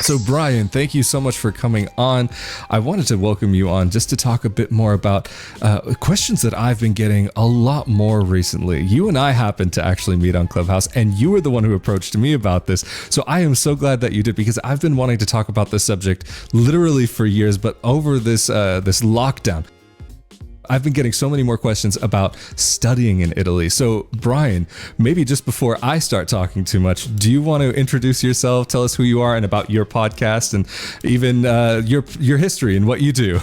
So Brian, thank you so much for coming on. I wanted to welcome you on just to talk a bit more about questions that I've been getting a lot more recently. You and I happened to actually meet on Clubhouse, and you were the one who approached me about this. So I am so glad that you did, because I've been wanting to talk about this subject literally for years, but over this lockdown, I've been getting so many more questions about studying in Italy. So, Brian, maybe just before I start talking too much, do you want to introduce yourself, tell us who you are and about your podcast, and even your history and what you do?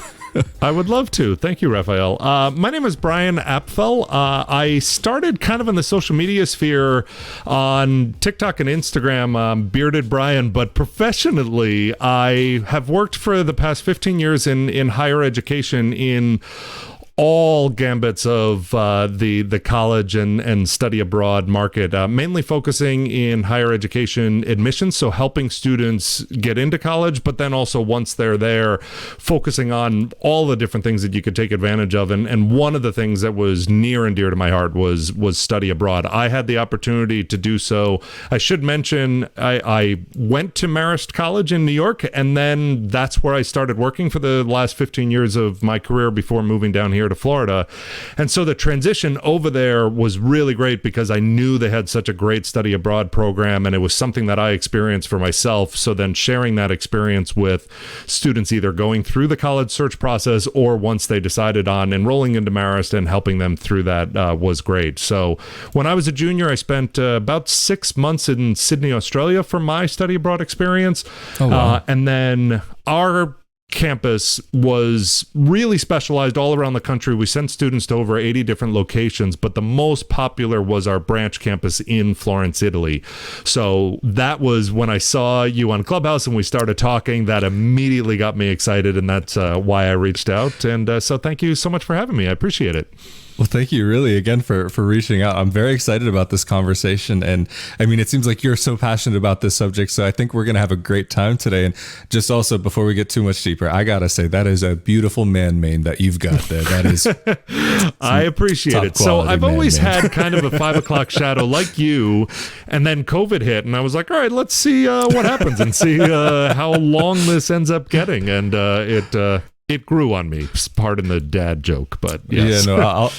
I would love to. Thank you, Rafael. My name is Brian Apfel. I started kind of in the social media sphere on TikTok and Instagram, Bearded Brian, but professionally, I have worked for the past 15 years in higher education in all gambits of the college and study abroad market, mainly focusing in higher education admissions, so helping students get into college, but then also once they're there, focusing on all the different things that you could take advantage of. And one of the things that was near and dear to my heart was study abroad. I had the opportunity to do so. I should mention I went to Marist College in New York, and then that's where I started working for the last 15 years of my career before moving down here to Florida. And so the transition over there was really great because I knew they had such a great study abroad program, and it was something that I experienced for myself. So then sharing that experience with students either going through the college search process or once they decided on enrolling into Marist and helping them through that was great. So when I was a junior, I spent about 6 months in Sydney, Australia for my study abroad experience. Oh, wow. And then our campus was really specialized all around the country. We sent students to over 80 different locations, but the most popular was our branch campus in Florence, Italy. So that was when I saw you on Clubhouse and we started talking, that immediately got me excited, and that's why I reached out. And so thank you so much for having me. I appreciate it. Well, thank you really again for reaching out. I'm very excited about this conversation. And I mean, it seems like you're so passionate about this subject. So I think we're going to have a great time today. And just also, before we get too much deeper, I got to say, that is a beautiful man mane that you've got there. That is, I appreciate it. So I've always had kind of a 5 o'clock shadow like you. And then COVID hit and I was like, all right, let's see what happens and see how long this ends up getting. And it grew on me. Pardon the dad joke, but yes. Yeah, no,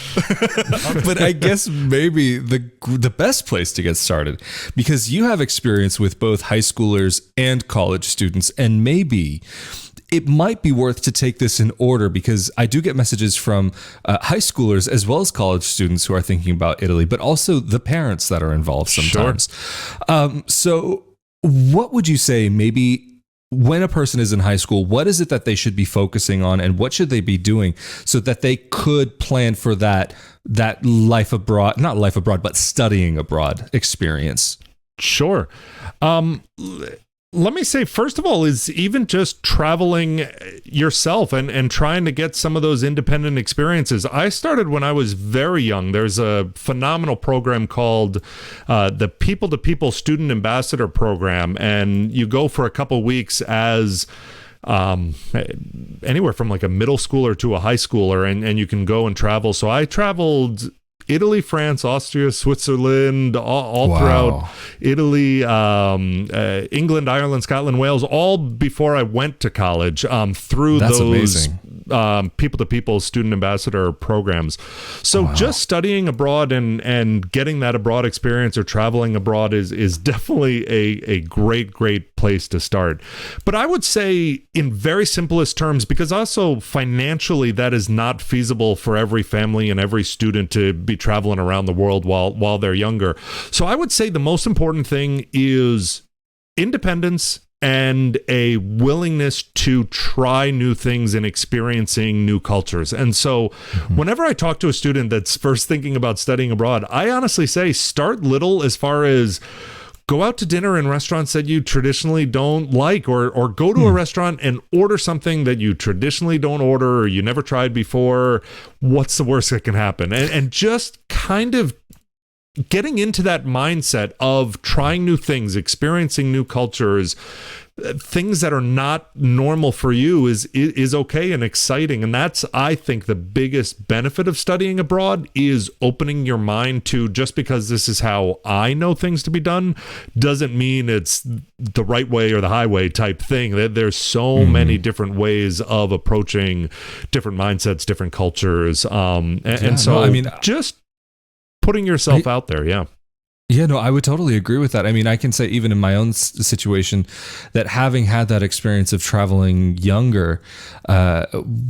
but I guess maybe the best place to get started, because you have experience with both high schoolers and college students, and maybe it might be worth to take this in order, because I do get messages from high schoolers as well as college students who are thinking about Italy, but also the parents that are involved sometimes. Sure. So what would you say maybe when a person is in high school, what is it that they should be focusing on, and what should they be doing so that they could plan for that life abroad, not life abroad, but studying abroad experience? Sure. Let me say, first of all, is even just traveling yourself and trying to get some of those independent experiences. I started when I was very young. There's a phenomenal program called the People to People Student Ambassador Program, and you go for a couple weeks as anywhere from like a middle schooler to a high schooler, and you can go and travel. So I traveled Italy, France, Austria, Switzerland, all wow. throughout Italy, England, Ireland, Scotland, Wales, all before I went to college through That's those people-to-people student ambassador programs. So wow. just studying abroad and getting that abroad experience or traveling abroad is definitely a great place to start. But I would say in very simplest terms, because also financially that is not feasible for every family and every student to be traveling around the world while they're younger. So I would say the most important thing is independence and a willingness to try new things and experiencing new cultures. And so whenever I talk to a student that's first thinking about studying abroad, I honestly say start little, as far as go out to dinner in restaurants that you traditionally don't like, or go to a restaurant and order something that you traditionally don't order or you never tried before. What's the worst that can happen? And just kind of getting into that mindset of trying new things, experiencing new cultures, things that are not normal for you is okay and exciting. And that's, I think, the biggest benefit of studying abroad is opening your mind to, just because this is how I know things to be done doesn't mean it's the right way or the highway type thing. There's so many different ways of approaching different mindsets, different cultures. Just putting yourself out there. Yeah. Yeah, no, I would totally agree with that. I mean, I can say even in my own situation that having had that experience of traveling younger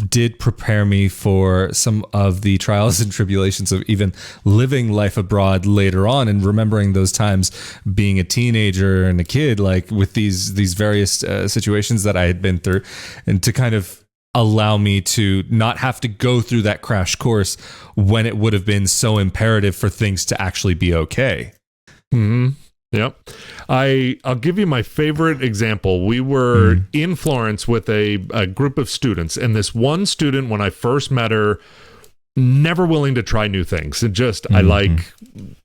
did prepare me for some of the trials and tribulations of even living life abroad later on, and remembering those times being a teenager and a kid, like with these various situations that I had been through, and to kind of allow me to not have to go through that crash course when it would have been so imperative for things to actually be okay. Mm-hmm. Yep. I'll give you my favorite example. We were in Florence with a group of students, and this one student, when I first met her, never willing to try new things. And just, I like,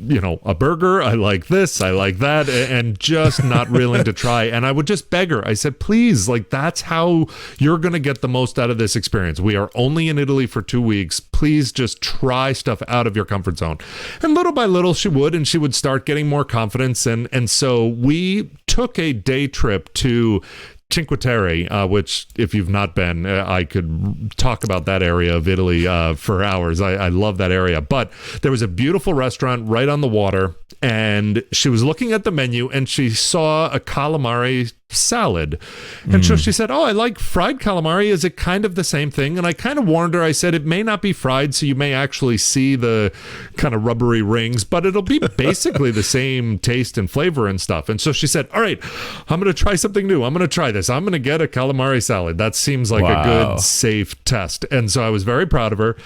a burger. I like this. I like that. And just not willing to try. And I would just beg her. I said, please, like, that's how you're going to get the most out of this experience. We are only in Italy for 2 weeks. Please just try stuff out of your comfort zone. And little by little she would, and she would start getting more confidence. And so we took a day trip to Cinque Terre, which, if you've not been, I could talk about that area of Italy for hours. I love that area. But there was a beautiful restaurant right on the water, and she was looking at the menu, and she saw a calamari salad. And so she said, oh, I like fried calamari. Is it kind of the same thing? And I kind of warned her. I said, it may not be fried, so you may actually see the kind of rubbery rings, but it'll be basically the same taste and flavor and stuff. And so she said, all right, I'm going to try something new. I'm going to try this. I'm going to get a calamari salad. That seems like a good, safe test. And so I was very proud of her,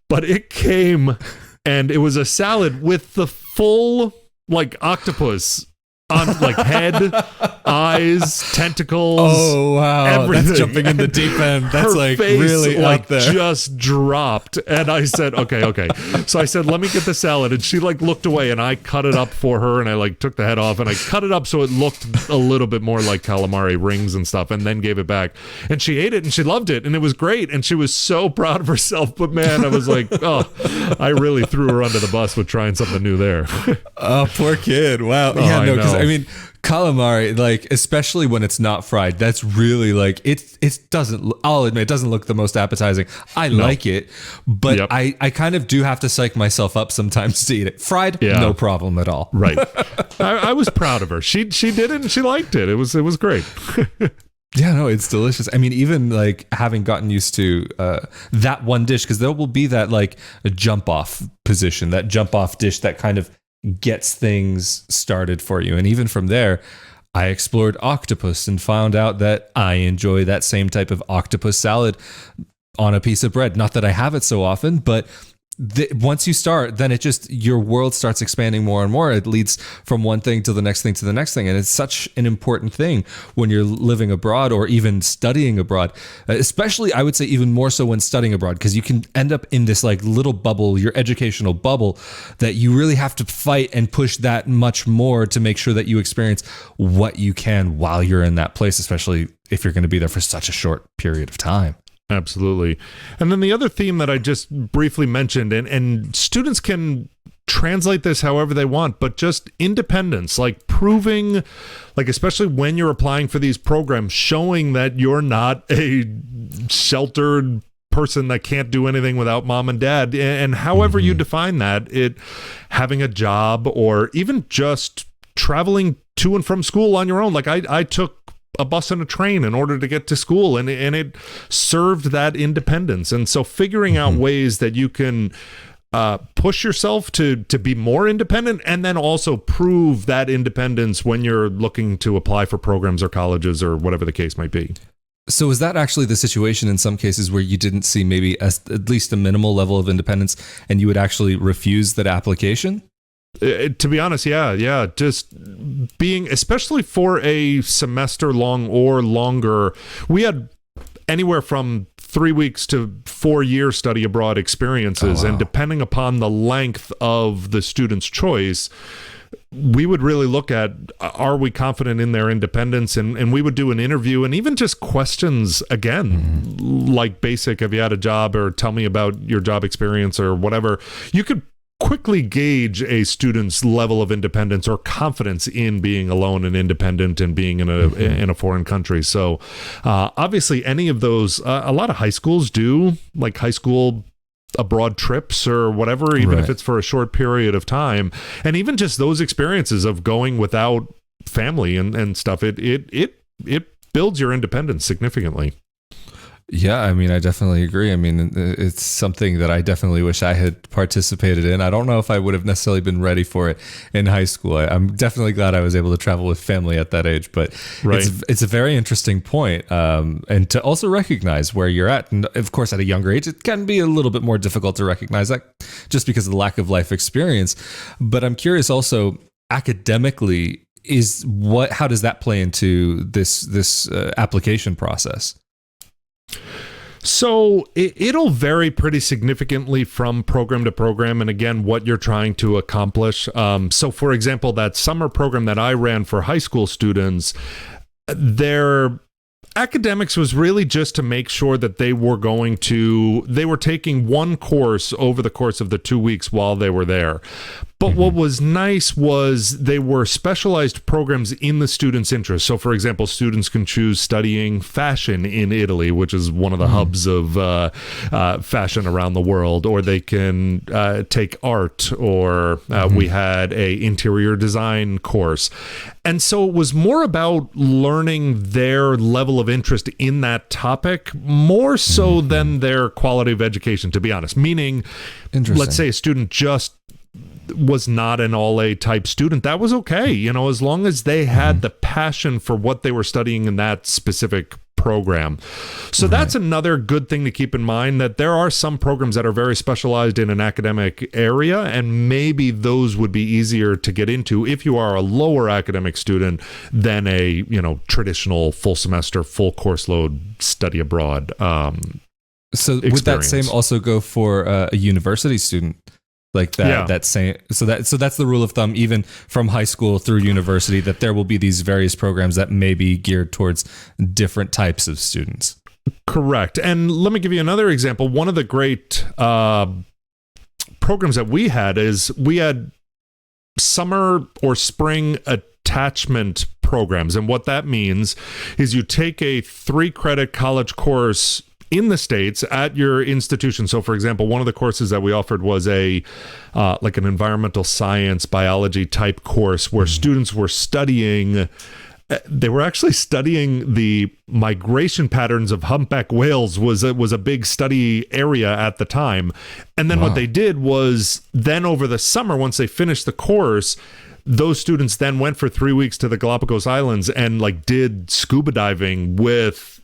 but it came, and it was a salad with the full, like, octopus on, like, head, eyes, tentacles. Oh, wow. Everything. That's jumping in the deep end. That's her like face, really like, out there. Just dropped. And I said, okay. So I said, let me get the salad. And she, like, looked away, and I cut it up for her, and I, like, took the head off, and I cut it up so it looked a little bit more like calamari rings and stuff, and then gave it back. And she ate it, and she loved it, and it was great. And she was so proud of herself. But man, I was like, oh, I really threw her under the bus with trying something new there. Oh, poor kid. Wow. Yeah, no, because I mean, calamari, like, especially when it's not fried, that's really like, it doesn't, I'll admit, it doesn't look the most appetizing. I like it, but I kind of do have to psych myself up sometimes to eat it. Fried, no problem at all. Right. I was proud of her. She did it, and she liked it. It was great. Yeah, no, it's delicious. I mean, even like having gotten used to that one dish, because there will be that like a jump off position, that jump off dish that kind of gets things started for you. And even from there, I explored octopus and found out that I enjoy that same type of octopus salad on a piece of bread. Not that I have it so often, but once you start, then it just, your world starts expanding more and more. It leads from one thing to the next thing to the next thing. And it's such an important thing when you're living abroad or even studying abroad, especially I would say even more so when studying abroad, because you can end up in this like little bubble, your educational bubble, that you really have to fight and push that much more to make sure that you experience what you can while you're in that place, especially if you're going to be there for such a short period of time. Absolutely. And then the other theme that I just briefly mentioned, and students can translate this however they want, but just independence, like proving, like especially when you're applying for these programs, showing that you're not a sheltered person that can't do anything without mom and dad. And however you define that, it having a job or even just traveling to and from school on your own. Like I took a bus and a train in order to get to school, and it served that independence. And so figuring out ways that you can push yourself to be more independent, and then also prove that independence when you're looking to apply for programs or colleges or whatever the case might be. So is that actually the situation in some cases where you didn't see maybe at least a minimal level of independence and you would actually refuse that application? To be honest, yeah. Just being, especially for a semester long or longer, we had anywhere from 3 weeks to 4-year study abroad experiences. And depending upon the length of the student's choice, we would really look at, are we confident in their independence? And we would do an interview and even just questions, again, like basic, have you had a job, or tell me about your job experience, or whatever. You could quickly gauge a student's level of independence or confidence in being alone and independent and being in a foreign country. So obviously any of those, a lot of high schools do like high school abroad trips or whatever, even if it's for a short period of time. And even just those experiences of going without family and stuff, it builds your independence significantly. Yeah, I mean, I definitely agree. I mean, it's something that I definitely wish I had participated in. I don't know if I would have necessarily been ready for it in high school. I'm definitely glad I was able to travel with family at that age, but it's a very interesting point. And to also recognize where you're at. And of course, at a younger age, it can be a little bit more difficult to recognize that just because of the lack of life experience. But I'm curious also, academically, how does that play into this application process? So it'll vary pretty significantly from program to program, and again, what you're trying to accomplish. So for example, that summer program that I ran for high school students, their academics was really just to make sure that they were taking one course over the course of the 2 weeks while they were there. But what was nice was they were specialized programs in the students' interest. So, for example, students can choose studying fashion in Italy, which is one of the hubs of fashion around the world, or they can take art, or we had a interior design course. And so it was more about learning their level of interest in that topic, more so than their quality of education, to be honest. Meaning, let's say a student just was not an all-A type student, that was okay, as long as they had the passion for what they were studying in that specific program. So that's another good thing to keep in mind, that there are some programs that are very specialized in an academic area, and maybe those would be easier to get into if you are a lower academic student than a traditional full semester, full course load study abroad so experience. Would that same also go for a university student? Like that same, so that's the rule of thumb, even from high school through university, that there will be these various programs that may be geared towards different types of students. Correct. And let me give you another example. One of the great programs that we had is we had summer or spring attachment programs. And what that means is you take a 3-credit college course in the States at your institution. So for example, one of the courses that we offered was like an environmental science, biology type course where students were studying, they were actually studying the migration patterns of humpback whales was a big study area at the time. And then what they did was then over the summer, once they finished the course, those students then went for 3 weeks to the Galapagos Islands and did scuba diving with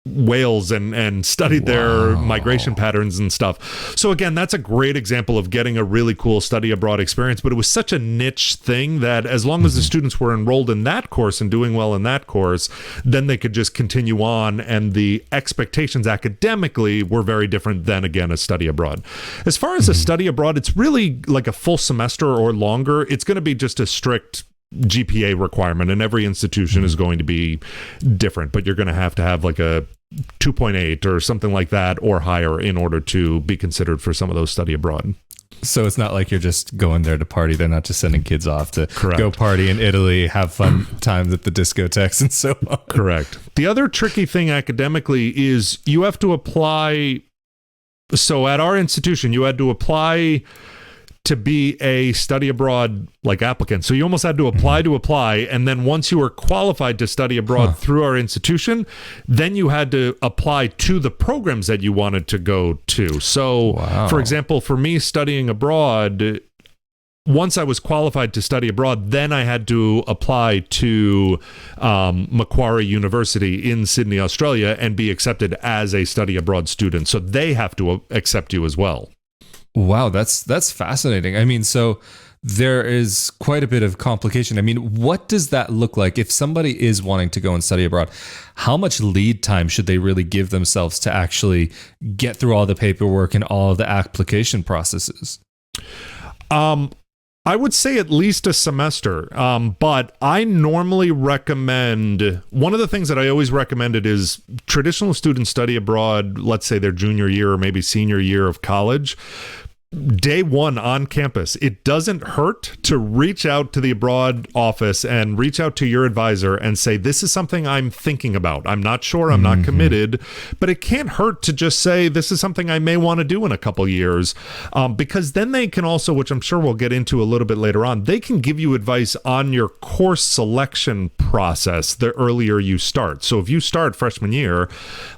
whales and studied their migration patterns and stuff. So again, that's a great example of getting a really cool study abroad experience, but it was such a niche thing that as long as the students were enrolled in that course and doing well in that course, then they could just continue on, and the expectations academically were very different than, again, a study abroad. As far as a study abroad, it's really like a full semester or longer. It's going to be just a strict GPA requirement, and every institution is going to be different, but you're going to have like a 2.8 or something like that or higher in order to be considered for some of those study abroad. So it's not like you're just going there to party. They're not just sending kids off to go party in Italy, have fun times at the discotheques and so on. Correct. The other tricky thing academically is you have to apply. So at our institution, you had to apply to be a study abroad applicant. So you almost had to apply. And then once you were qualified to study abroad through our institution, then you had to apply to the programs that you wanted to go to. So for example, for me studying abroad, once I was qualified to study abroad, then I had to apply to Macquarie University in Sydney, Australia, and be accepted as a study abroad student. So they have to accept you as well. Wow, that's fascinating. I mean, so there is quite a bit of complication. I mean, what does that look like if somebody is wanting to go and study abroad? How much lead time should they really give themselves to actually get through all the paperwork and all of the application processes? I would say at least a semester, but I normally recommend, one of the things that I always recommended is traditional students study abroad, let's say their junior year or maybe senior year of college. Day one on campus, it doesn't hurt to reach out to the abroad office and reach out to your advisor and say, this is something I'm thinking about. I'm not sure, I'm not committed, but it can't hurt to just say, this is something I may want to do in a couple years, because then they can also, which I'm sure we'll get into a little bit later on, they can give you advice on your course selection process the earlier you start. So if you start freshman year,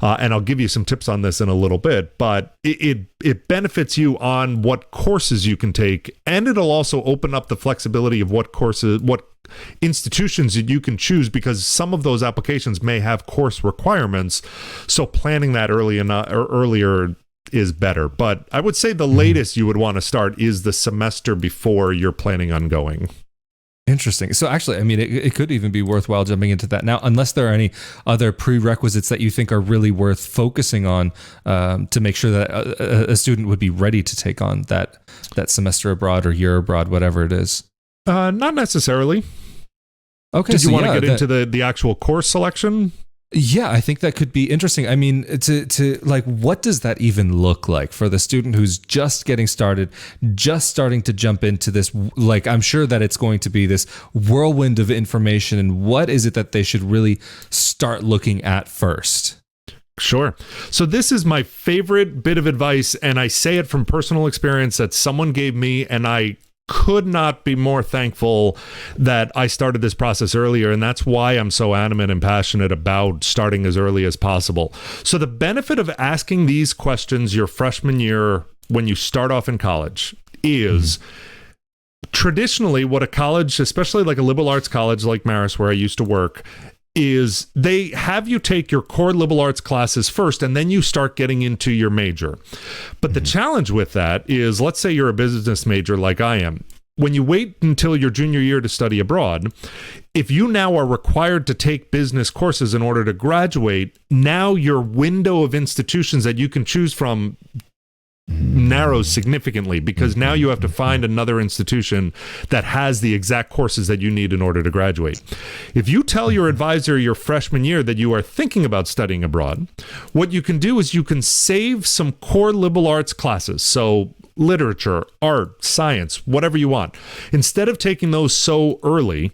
and I'll give you some tips on this in a little bit, but it benefits you on what courses you can take, and it'll also open up the flexibility of what courses, what institutions that you can choose, because some of those applications may have course requirements. So planning that earlier is better. But I would say the latest you would want to start is the semester before you're planning on going. Interesting. So actually, I mean, it could even be worthwhile jumping into that now, unless there are any other prerequisites that you think are really worth focusing on to make sure that a student would be ready to take on that semester abroad or year abroad, whatever it is. Not necessarily. Okay. Did you want to get into the actual course selection? Yeah, I think that could be interesting. I mean, to like, what does that even look like for the student who's just getting started, just starting to jump into this? Like, I'm sure that it's going to be this whirlwind of information. And what is it that they should really start looking at first? Sure. So this is my favorite bit of advice, and I say it from personal experience that someone gave me, and I could not be more thankful that I started this process earlier, and that's why I'm so adamant and passionate about starting as early as possible. So the benefit of asking these questions your freshman year when you start off in college is traditionally what a college, especially like a liberal arts college like Marist, where I used to work, is they have you take your core liberal arts classes first, and then you start getting into your major. But the challenge with that is, let's say you're a business major like I am. When you wait until your junior year to study abroad, if you now are required to take business courses in order to graduate, now your window of institutions that you can choose from narrows significantly, because now you have to find another institution that has the exact courses that you need in order to graduate. If you tell your advisor your freshman year that you are thinking about studying abroad, what you can do is you can save some core liberal arts classes. So literature, art, science, whatever you want. Instead of taking those so early,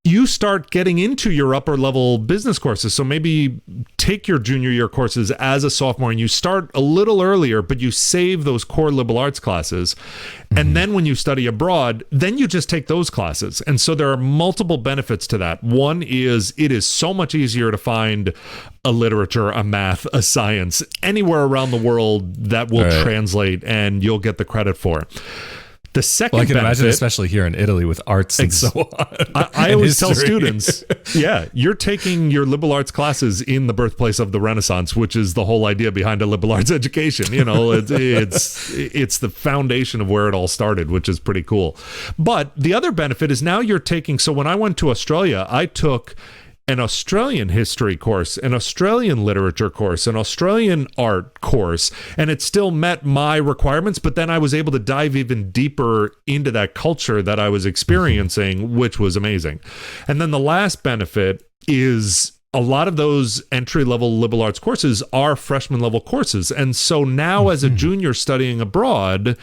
you start getting into your upper level business courses. So maybe take your junior year courses as a sophomore, and you start a little earlier, but you save those core liberal arts classes. And then when you study abroad, then you just take those classes. And so there are multiple benefits to that. One is it is so much easier to find a literature, a math, a science, anywhere around the world that will translate, and you'll get the credit for it. The second I can benefit, imagine, especially here in Italy with arts and so on. I always tell students, you're taking your liberal arts classes in the birthplace of the Renaissance, which is the whole idea behind a liberal arts education. You know, it's the foundation of where it all started, which is pretty cool. But the other benefit is now you're taking, so when I went to Australia, I took an Australian history course, an Australian literature course, an Australian art course, and it still met my requirements, but then I was able to dive even deeper into that culture that I was experiencing, which was amazing. And then the last benefit is a lot of those entry-level liberal arts courses are freshman-level courses. And so now as a junior studying abroad,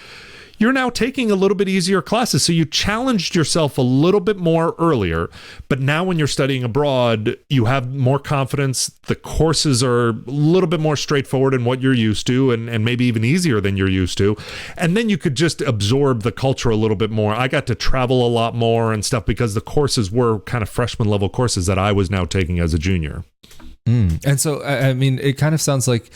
you're now taking a little bit easier classes. So you challenged yourself a little bit more earlier, but now when you're studying abroad, you have more confidence. The courses are a little bit more straightforward in what you're used to, and maybe even easier than you're used to. And then you could just absorb the culture a little bit more. I got to travel a lot more and stuff because the courses were kind of freshman level courses that I was now taking as a junior. And so, I mean, it kind of sounds like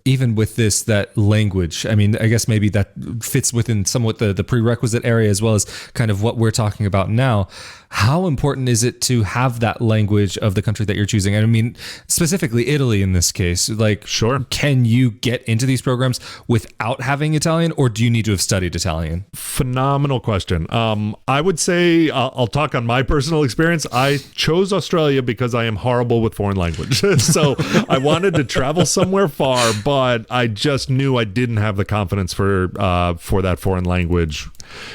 even with this, that language, I mean, I guess maybe that fits within somewhat the prerequisite area as well as kind of what we're talking about now. How important is it to have that language of the country that you're choosing? I mean, specifically Italy in this case, like, Sure. Can you get into these programs without having Italian, or do you need to have studied Italian? Phenomenal question. I would say I'll talk on my personal experience. I chose Australia because I am horrible with foreign language. So I wanted to travel somewhere far, but I just knew I didn't have the confidence for that foreign language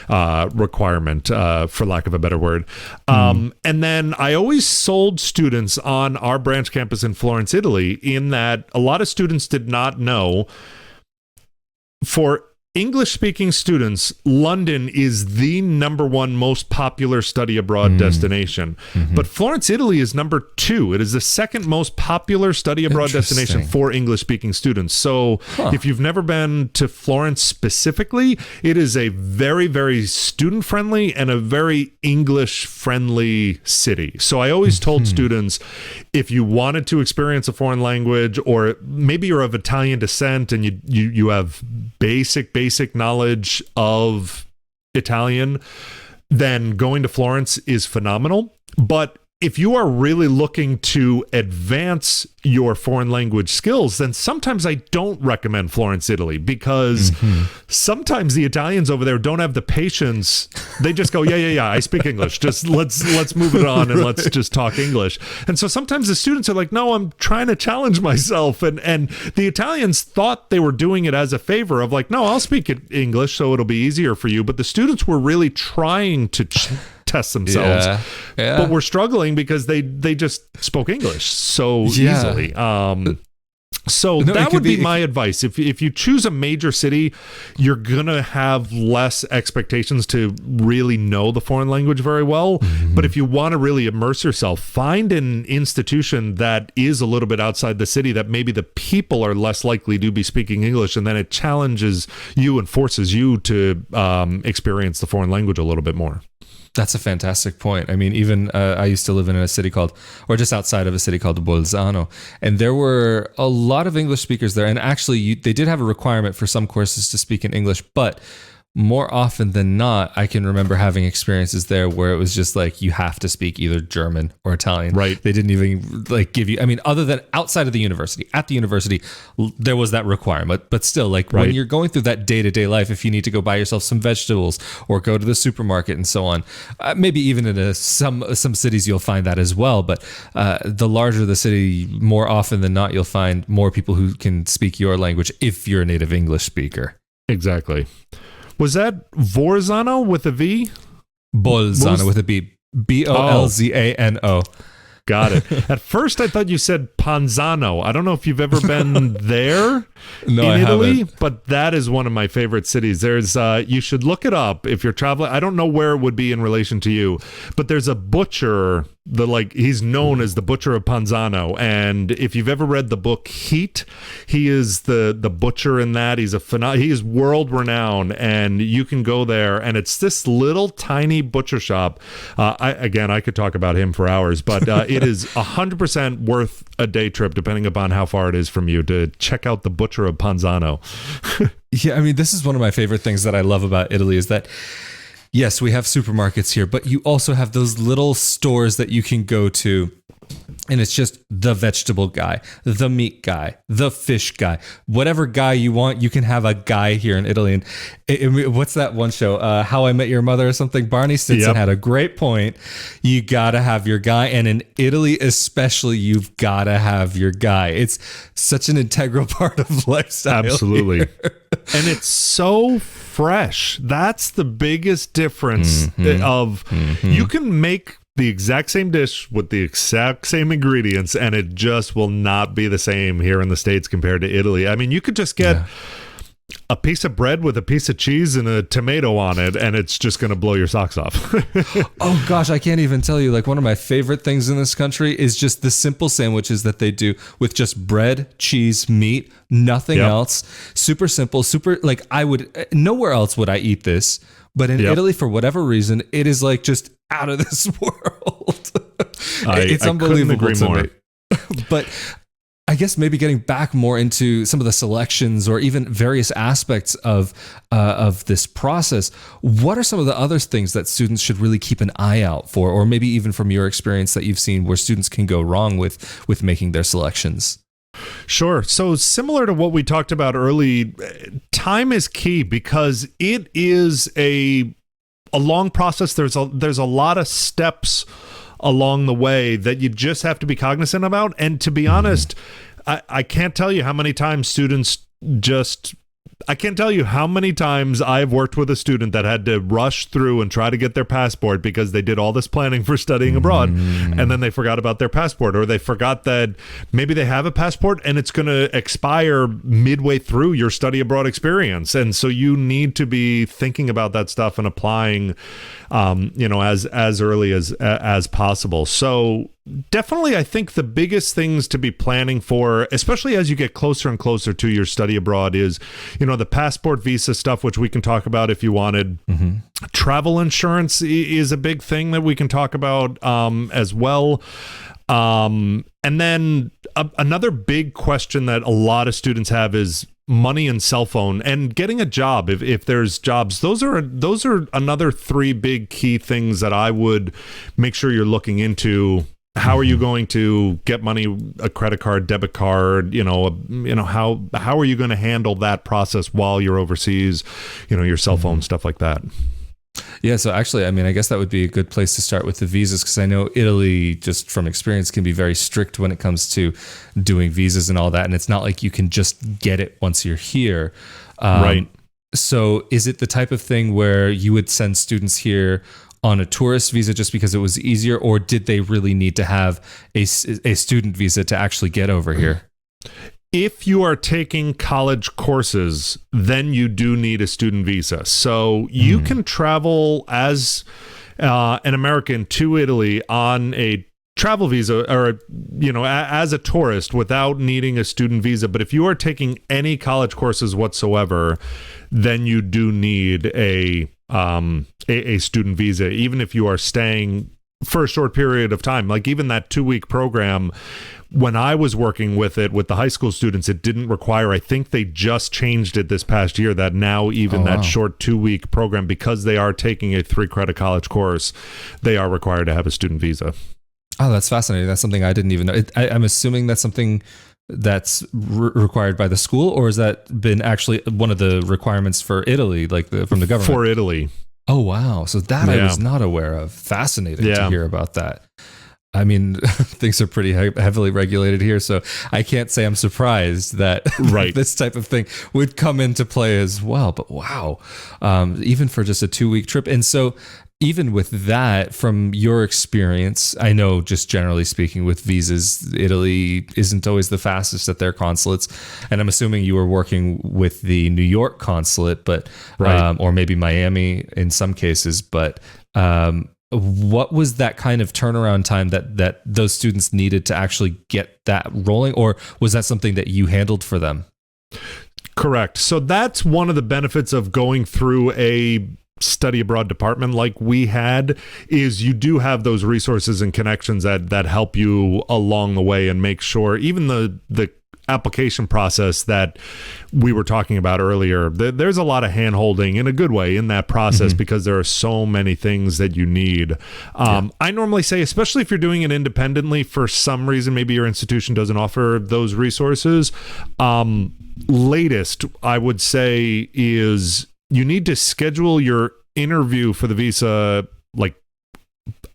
requirement, for lack of a better word. And then I always sold students on our branch campus in Florence, Italy, in that a lot of students did not know, for English-speaking students, London is the number one most popular study abroad destination. But Florence, Italy is number 2. It is the second most popular study abroad destination for English-speaking students. So if you've never been to Florence specifically, it is a very, very student-friendly and a very English-friendly city. So I always told students, if you wanted to experience a foreign language, or maybe you're of Italian descent and you have basic knowledge of Italian, then going to Florence is phenomenal. But if you are really looking to advance your foreign language skills, then sometimes I don't recommend Florence, Italy, because sometimes the Italians over there don't have the patience. They just go, yeah, I speak English. Just let's move it on and let's just talk English. And so sometimes the students are like, no, I'm trying to challenge myself. And the Italians thought they were doing it as a favor of like, no, I'll speak English so it'll be easier for you. But the students were really trying to test themselves, but we're struggling because they just spoke English so easily. So that would be my advice. If you choose a major city, you're gonna have less expectations to really know the foreign language very well. But if you want to really immerse yourself, find an institution that is a little bit outside the city, that maybe the people are less likely to be speaking English, and then it challenges you and forces you to experience the foreign language a little bit more. That's a fantastic point. I mean, even I used to live in a city called, or just outside of a city called Bolzano, and there were a lot of English speakers there. And actually, they did have a requirement for some courses to speak in English, but more often than not, I can remember having experiences there where it was just like, you have to speak either German or Italian. Right. They didn't even like give you, I mean, other than outside of the university, at the university, there was that requirement, but still, like when you're going through that day-to-day life, if you need to go buy yourself some vegetables or go to the supermarket and so on, maybe even in some cities you'll find that as well. But the larger the city, more often than not, you'll find more people who can speak your language if you're a native English speaker. Exactly. Was that Bolzano with a V? Bolzano with a B. Bolzano. Got it. At first, I thought you said Panzano. I don't know if you've ever been there in Italy, haven't. But that is one of my favorite cities. There's, you should look it up if you're traveling. I don't know where it would be in relation to you, but there's a butcher. He's known as the Butcher of Panzano, and if you've ever read the book Heat, he is the butcher in that. He is world renowned, and you can go there, and it's this little tiny butcher shop. I could talk about him for hours, but it is 100% worth a day trip, depending upon how far it is from you, to check out the Butcher of Panzano. Yeah, I mean, this is one of my favorite things that I love about Italy is that, yes, we have supermarkets here, but you also have those little stores that you can go to, and it's just the vegetable guy, the meat guy, the fish guy, whatever guy you want, you can have a guy here in Italy. And what's that one show, How I Met Your Mother or something? Barney Stinson had a great point. You gotta have your guy, and in Italy especially, you've gotta have your guy. It's such an integral part of lifestyle. Absolutely. Here. And it's so fresh. That's the biggest difference you can make the exact same dish with the exact same ingredients, and it just will not be the same here in the States compared to Italy. I mean, you could just get a piece of bread with a piece of cheese and a tomato on it, and it's just going to blow your socks off. Oh gosh, I can't even tell you. Like, one of my favorite things in this country is just the simple sandwiches that they do with just bread, cheese, meat, nothing else. Super simple, like nowhere else would I eat this. But in Italy, for whatever reason, it is like just out of this world. It's unbelievable to me. But I guess maybe getting back more into some of the selections or even various aspects of this process, what are some of the other things that students should really keep an eye out for, or maybe even from your experience that you've seen where students can go wrong with making their selections? Sure. So similar to what we talked about early, time is key because it is a long process. There's a lot of steps along the way that you just have to be cognizant about. And to be honest, I can't tell you how many times I can't tell you how many times I've worked with a student that had to rush through and try to get their passport because they did all this planning for studying abroad and then they forgot about their passport, or they forgot that maybe they have a passport and it's going to expire midway through your study abroad experience. And so you need to be thinking about that stuff and applying, as early as possible. So definitely, I think the biggest things to be planning for, especially as you get closer and closer to your study abroad, is, the passport, visa stuff, which we can talk about if you wanted. Travel insurance is a big thing that we can talk about as well. And then another big question that a lot of students have is money and cell phone and getting a job. If there's jobs, those are another three big key things that I would make sure you're looking into. How are you going to get money, a credit card, debit card, how are you going to handle that process while you're overseas, your cell phone, stuff like that. Yeah, so actually, I guess that would be a good place to start with the visas, because I know Italy, just from experience, can be very strict when it comes to doing visas and all that. And it's not like you can just get it once you're here. Right. So is it the type of thing where you would send students here on a tourist visa just because it was easier, or did they really need to have a student visa to actually get over here? If you are taking college courses, then you do need a student visa. So you can travel as an American to Italy on a travel visa, or as a tourist, without needing a student visa. But if you are taking any college courses whatsoever, then you do need a student visa, even if you are staying for a short period of time. Like even that 2-week program, when I was working with the high school students, it didn't require, I think they just changed it this past year, that now even that short 2-week program, because they are taking a 3-credit college course, they are required to have a student visa. Oh, that's fascinating. That's something I didn't even know. I'm assuming that's something that's required by the school, or has that been actually one of the requirements for Italy, from the government? For Italy. Oh, wow. So that I was not aware of. Fascinating to hear about that. Things are pretty heavily regulated here, so I can't say I'm surprised that this type of thing would come into play as well. But wow, even for just a 2-week trip. And so even with that, from your experience, I know just generally speaking with visas, Italy isn't always the fastest at their consulates. And I'm assuming you were working with the New York consulate, but or maybe Miami in some cases. But what was that kind of turnaround time that those students needed to actually get that rolling? Or was that something that you handled for them? Correct. So that's one of the benefits of going through a study abroad department like we had, is you do have those resources and connections that help you along the way and make sure even the application process that we were talking about earlier, there's a lot of hand-holding in a good way in that process because there are so many things that you need. I normally say, especially if you're doing it independently, for some reason, maybe your institution doesn't offer those resources, latest, I would say, is you need to schedule your interview for the visa like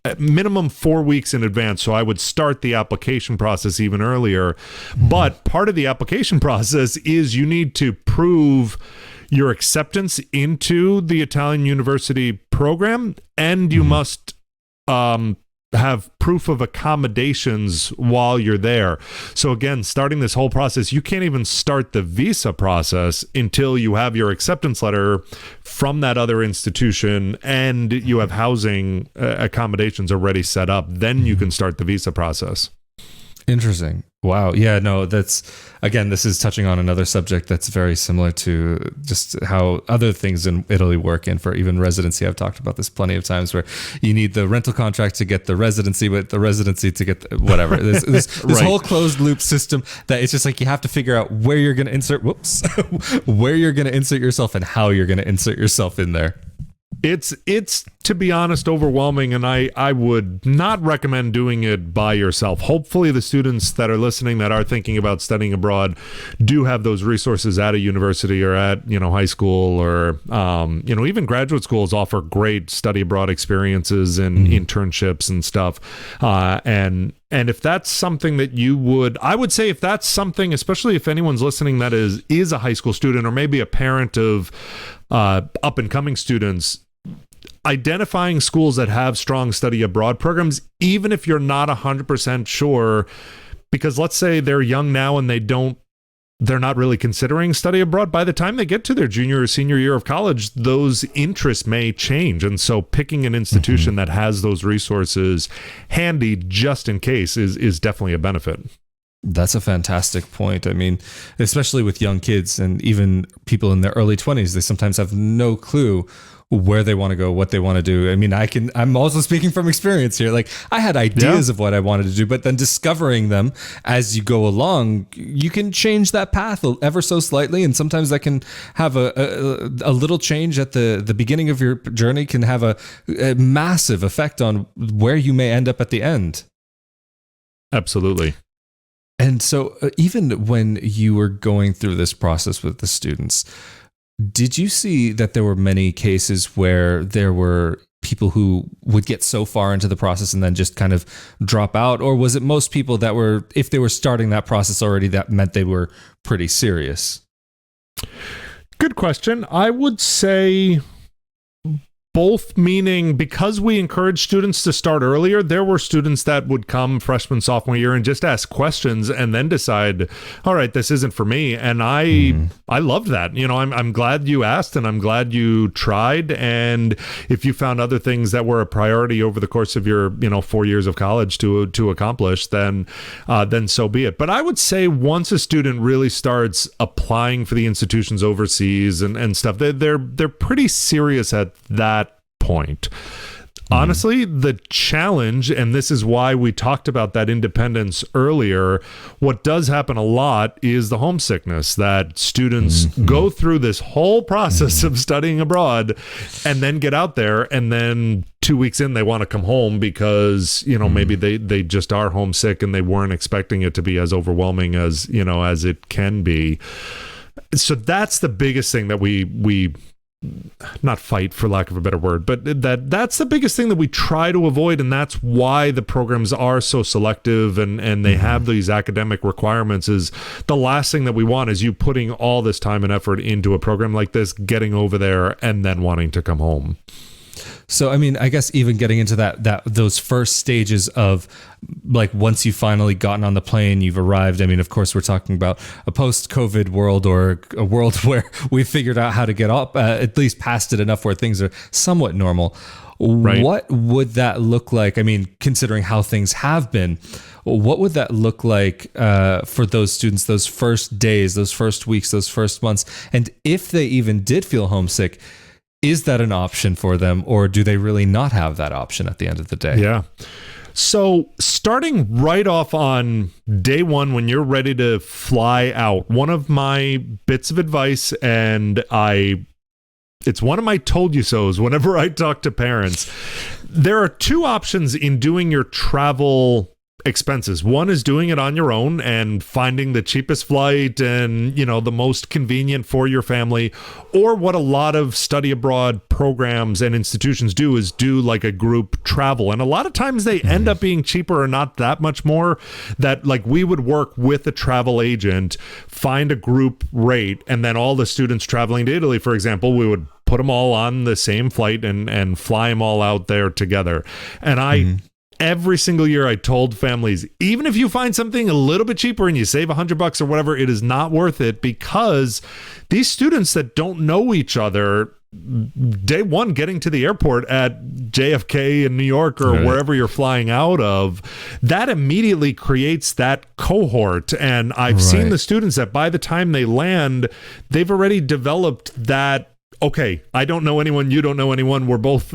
at minimum 4 weeks in advance. So I would start the application process even earlier. But part of the application process is you need to prove your acceptance into the Italian university program, and you must have proof of accommodations while you're there. So again, starting this whole process, you can't even start the visa process until you have your acceptance letter from that other institution and you have housing accommodations already set up. Then you can start the visa process. Interesting. Wow. Yeah, no, this is touching on another subject that's very similar to just how other things in Italy work. And for even residency, I've talked about this plenty of times, where you need the rental contract to get the residency, but the residency to get whatever. This Right. whole closed loop system that it's just like you have to figure out where you're going to insert, where you're going to insert yourself and how you're going to insert yourself in there. It's to be honest, overwhelming, and I would not recommend doing it by yourself. Hopefully the students that are listening that are thinking about studying abroad do have those resources at a university or at, high school, or even graduate schools offer great study abroad experiences and internships and stuff. And if that's something that I would say if that's something, especially if anyone's listening that is a high school student or maybe a parent of up and coming students, identifying schools that have strong study abroad programs, even if you're not 100% sure, because let's say they're young now and they're not really considering study abroad. By the time they get to their junior or senior year of college, those interests may change. And so picking an institution that has those resources handy just in case is definitely a benefit. That's a fantastic point. I mean, especially with young kids and even people in their early 20s, they sometimes have no clue where they want to go, what they want to do. I mean, I'm also speaking from experience here. Like, I had ideas of what I wanted to do, but then discovering them as you go along, you can change that path ever so slightly. And sometimes that can have a little change at the beginning of your journey can have a massive effect on where you may end up at the end. Absolutely. And so even when you were going through this process with the students, did you see that there were many cases where there were people who would get so far into the process and then just kind of drop out? Or was it most people that were, if they were starting that process already, that meant they were pretty serious? Good question. I would say both, meaning because we encourage students to start earlier, there were students that would come freshman, sophomore year and just ask questions and then decide, all right, this isn't for me. And I loved that. I'm glad you asked and I'm glad you tried. And if you found other things that were a priority over the course of your, 4 years of college to accomplish, then so be it. But I would say once a student really starts applying for the institutions overseas and stuff, they're pretty serious at that point. Honestly, the challenge, and this is why we talked about that independence earlier, what does happen a lot is the homesickness, that students go through this whole process of studying abroad and then get out there, and then 2 weeks in they want to come home because maybe they just are homesick and they weren't expecting it to be as overwhelming as as it can be. So that's the biggest thing that we not fight, for lack of a better word, but that's the biggest thing that we try to avoid. And that's why the programs are so selective and they have these academic requirements. Is the last thing that we want is you putting all this time and effort into a program like this, getting over there and then wanting to come home. So, I mean, I guess even getting into those first stages of, like, once you've finally gotten on the plane, you've arrived. I mean, of course, we're talking about a post-COVID world, or a world where we've figured out how to get up, at least past it enough where things are somewhat normal. Right. What would that look like? I mean, considering how things have been, what would that look like for those students, those first days, those first weeks, those first months? And if they even did feel homesick, is that an option for them, or do they really not have that option at the end of the day? Yeah. So starting right off on day one, when you're ready to fly out, one of my bits of advice, and it's one of my told you so's whenever I talk to parents, there are two options in doing your travel expenses. One is doing it on your own and finding the cheapest flight and, the most convenient for your family. Or what a lot of study abroad programs and institutions do is do like a group travel. And a lot of times they end up being cheaper or not that much more. That, like, we would work with a travel agent, find a group rate, and then all the students traveling to Italy, for example, we would put them all on the same flight and fly them all out there together. And every single year I told families, even if you find something a little bit cheaper and you save $100 or whatever, it is not worth it, because these students that don't know each other, day one getting to the airport at JFK in New York or wherever you're flying out of, that immediately creates that cohort. And I've seen the students that by the time they land, they've already developed that, okay, I don't know anyone, you don't know anyone, we're both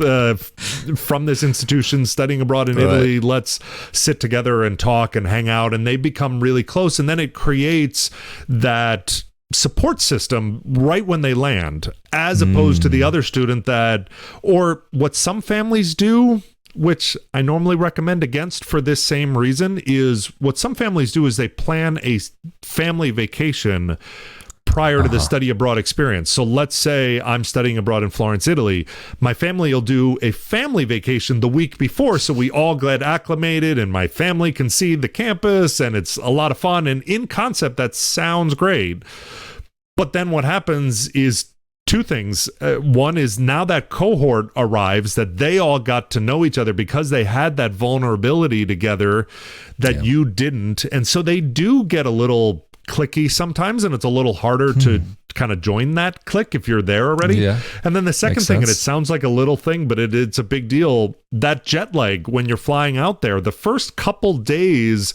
from this institution studying abroad in Italy, let's sit together and talk and hang out, and they become really close, and then it creates that support system right when they land, as opposed to the other student that, or what some families do, which I normally recommend against for this same reason, is what some families do is they plan a family vacation prior to the study abroad experience. So let's say I'm studying abroad in Florence, Italy. My family will do a family vacation the week before, so we all get acclimated and my family can see the campus and it's a lot of fun. And in concept, that sounds great. But then what happens is two things. One is now that cohort arrives, that they all got to know each other because they had that vulnerability together that you didn't. And so they do get a little clicky sometimes, and it's a little harder to kind of join that clique if you're there already. And then the second thing, and it sounds like a little thing, but it's a big deal, that jet lag when you're flying out there, the first couple days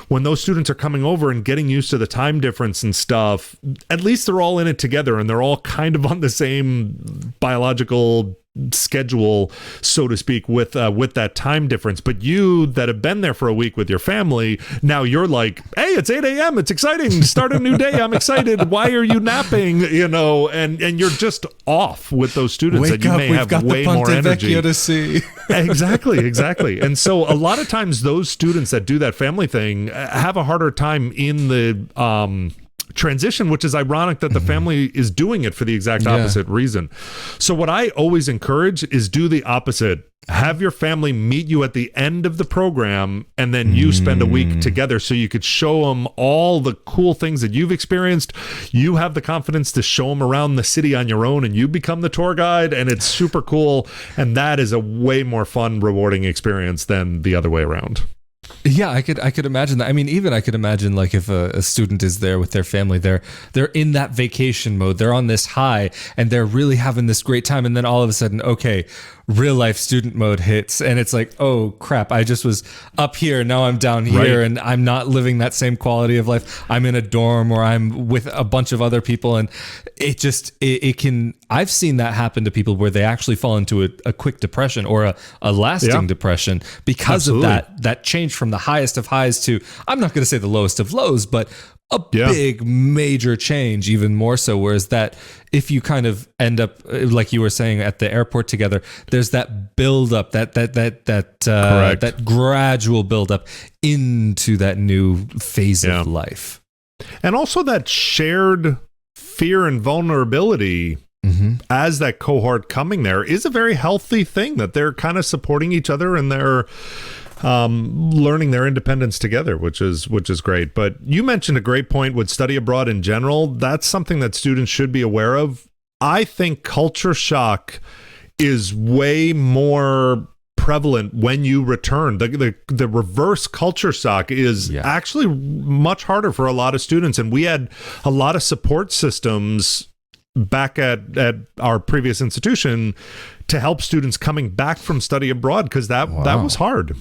when those students are coming over and getting used to the time difference and stuff, at least they're all in it together and they're all kind of on the same biological schedule, so to speak, with that time difference. But you that have been there for a week with your family, now you're like, hey, it's 8 a.m. It's exciting. Start a new day. I'm excited. Why are you napping? You know, and you're just off with those students that you may have way more energy to see. Exactly. And so a lot of times those students that do that family thing have a harder time in the transition, which is ironic that the family is doing it for the exact opposite reason. So what I always encourage is do the opposite. Have your family meet you at the end of the program, and then you spend a week together so you could show them all the cool things that you've experienced. You have the confidence to show them around the city on your own, and you become the tour guide, and it's super cool. And that is a way more fun, rewarding experience than the other way around. Yeah, I could imagine that. I mean, even I could imagine like if a student is there with their family, they're in that vacation mode, they're on this high and they're really having this great time, and then all of a sudden, okay, real life student mode hits and it's like, oh crap, I just was up here, now I'm down here, and I'm not living that same quality of life. I'm in a dorm or I'm with a bunch of other people, and it can, I've seen that happen to people where they actually fall into a quick depression or a lasting depression because of that change from the highest of highs to, I'm not going to say the lowest of lows, but a big major change, even more so. Whereas that if you kind of end up like you were saying at the airport together, there's that build up, that gradual build up into that new phase of life, and also that shared fear and vulnerability as that cohort coming there is a very healthy thing, that they're kind of supporting each other and they're learning their independence together, which is great. But you mentioned a great point with study abroad in general. That's something that students should be aware of. I think culture shock is way more prevalent when you return. The reverse culture shock is actually much harder for a lot of students, and we had a lot of support systems back at our previous institution to help students coming back from study abroad, because that was hard.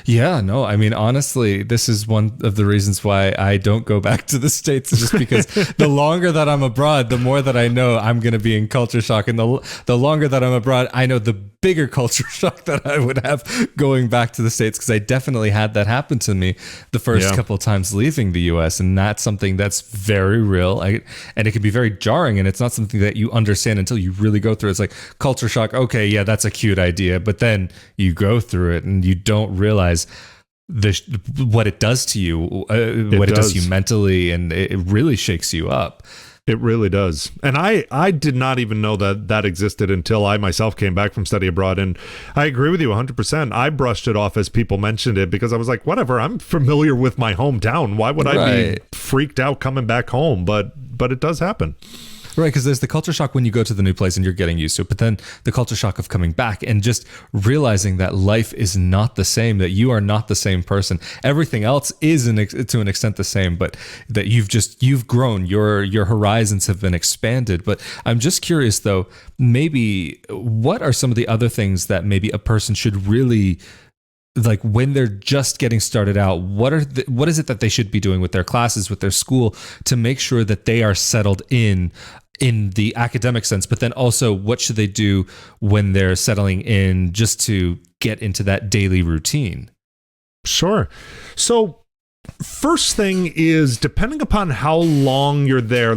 Yeah, no, I mean, honestly, this is one of the reasons why I don't go back to the States, just because the longer that I'm abroad, the more that I know I'm going to be in culture shock. And the longer that I'm abroad, I know the bigger culture shock that I would have going back to the States, because I definitely had that happen to me the first couple of times leaving the US. And that's something that's very real. And it can be very jarring, and it's not something that you understand until you really go through it. It's like culture shock. Okay, yeah, that's a cute idea. But then you go through it and you don't realize what it does to you, what it does to you mentally, and it really shakes you up. It really does. And I did not even know that existed until I myself came back from study abroad. And I agree with you 100%. I brushed it off as people mentioned it because I was like, whatever, I'm familiar with my hometown. Why would I be freaked out coming back home? But it does happen. Right, because there's the culture shock when you go to the new place and you're getting used to it, but then the culture shock of coming back and just realizing that life is not the same, that you are not the same person. Everything else is to an extent the same, but that you've grown, your horizons have been expanded. But I'm just curious though, maybe what are some of the other things that maybe a person should really, like when they're just getting started out, what is it that they should be doing with their classes, with their school, to make sure that they are settled in the academic sense, but then also what should they do when they're settling in just to get into that daily routine? Sure. So first thing is, depending upon how long you're there,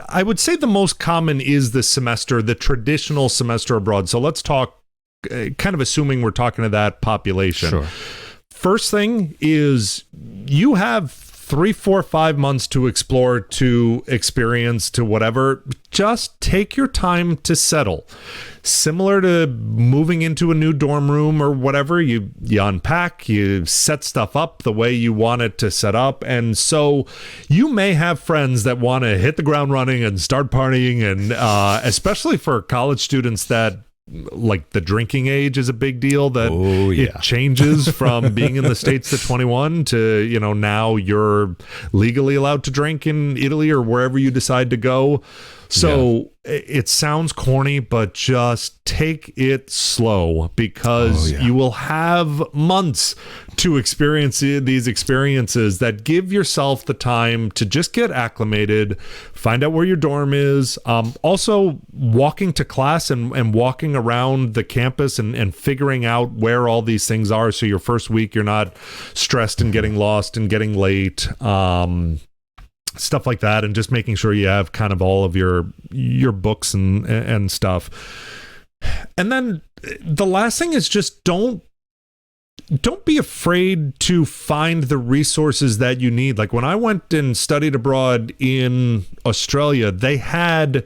I would say the most common is the traditional semester abroad. So let's talk, kind of assuming we're talking to that population. Sure. First thing is you have 3, 4, 5 months to explore, to experience, to whatever. Just take your time to settle. Similar to moving into a new dorm room or whatever, you unpack, you set stuff up the way you want it to set up. And so you may have friends that want to hit the ground running and start partying, and especially for college students that, like, the drinking age is a big deal, that it changes from being in the States to 21 to, now you're legally allowed to drink in Italy or wherever you decide to go. So it sounds corny, but just take it slow, because you will have months to experience these experiences that give yourself the time to just get acclimated, find out where your dorm is. Also, walking to class and walking around the campus and figuring out where all these things are. So your first week, you're not stressed and getting lost and getting late. Stuff like that, and just making sure you have kind of all of your books and stuff. And then the last thing is just don't be afraid to find the resources that you need. Like when I went and studied abroad in Australia, they had,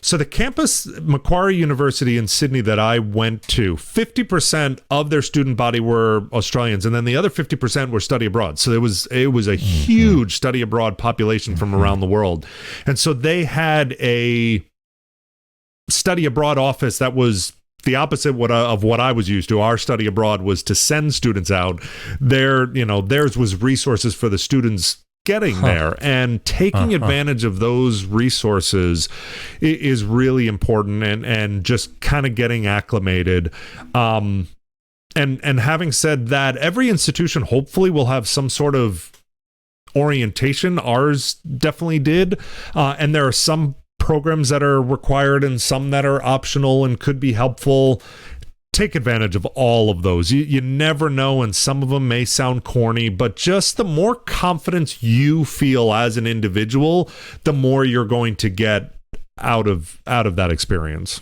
so the campus, Macquarie University in Sydney that I went to, 50% of their student body were Australians, and then the other 50% were study abroad. So it was a huge study abroad population from around the world. And so they had a study abroad office that was the opposite of what I was used to. Our study abroad was to send students out. Theirs was resources for the students getting there, and taking advantage of those resources is really important, and just kind of getting acclimated. And having said that, every institution hopefully will have some sort of orientation. Ours definitely did. And there are some programs that are required and some that are optional and could be helpful. Take advantage of all of those. You never know, and some of them may sound corny, but just the more confidence you feel as an individual, the more you're going to get out of that experience.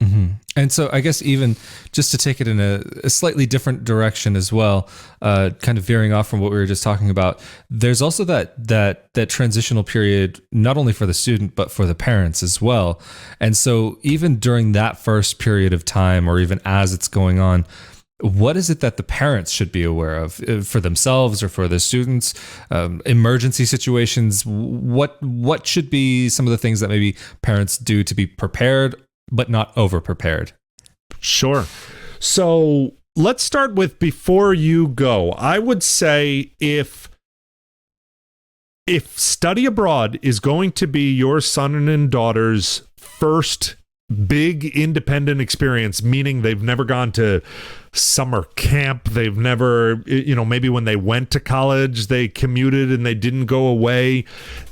Mm-hmm. And so I guess even just to take it in a slightly different direction as well, kind of veering off from what we were just talking about, there's also that transitional period, not only for the student, but for the parents as well. And so even during that first period of time, or even as it's going on, what is it that the parents should be aware of for themselves or for the students? Emergency situations, what should be some of the things that maybe parents do to be prepared but not over-prepared? Sure. So let's start with before you go. I would say if study abroad is going to be your son and daughter's first big independent experience, meaning they've never gone to summer camp, they've never, maybe when they went to college, they commuted and they didn't go away,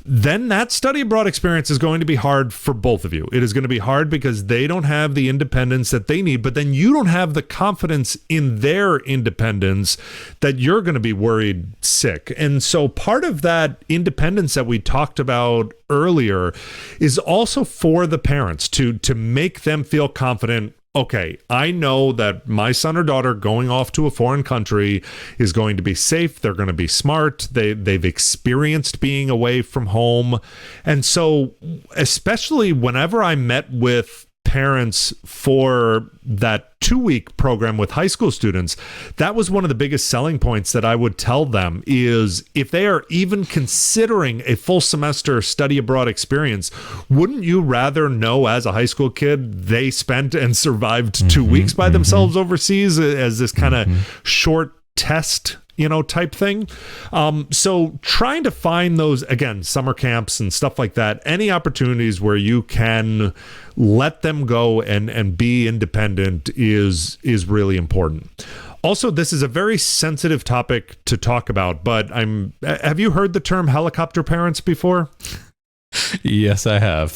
then that study abroad experience is going to be hard for both of you. It is going to be hard because they don't have the independence that they need, but then you don't have the confidence in their independence that you're going to be worried sick. And so part of that independence that we talked about earlier is also for the parents to make them feel confident. Okay, I know that my son or daughter going off to a foreign country is going to be safe. They're going to be smart. They've experienced being away from home. And so, especially whenever I met with parents for that 2-week program with high school students, that was one of the biggest selling points that I would tell them is if they are even considering a full semester study abroad experience, wouldn't you rather know as a high school kid they spent and survived 2 weeks by themselves overseas as this kind of short test, type thing. So trying to find those, again, summer camps and stuff like that, any opportunities where you can let them go and be independent is really important. Also, this is a very sensitive topic to talk about, but have you heard the term helicopter parents before? Yes, I have.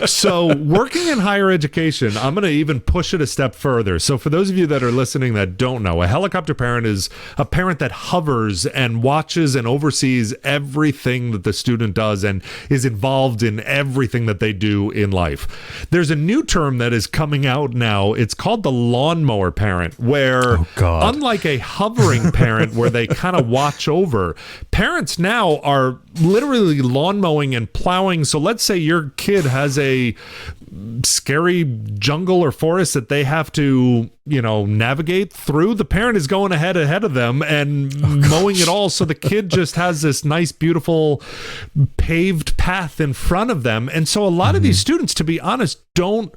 So working in higher education, I'm going to even push it a step further. So for those of you that are listening that don't know, a helicopter parent is a parent that hovers and watches and oversees everything that the student does and is involved in everything that they do in life. There's a new term that is coming out now. It's called the lawnmower parent, where unlike a hovering parent where they kind of watch over, parents now are literally lawn mowing and plowing. So let's say your kid has a scary jungle or forest that they have to, navigate through. The parent is going ahead of them and mowing it all. So the kid just has this nice, beautiful paved path in front of them. And so a lot of these students, to be honest, don't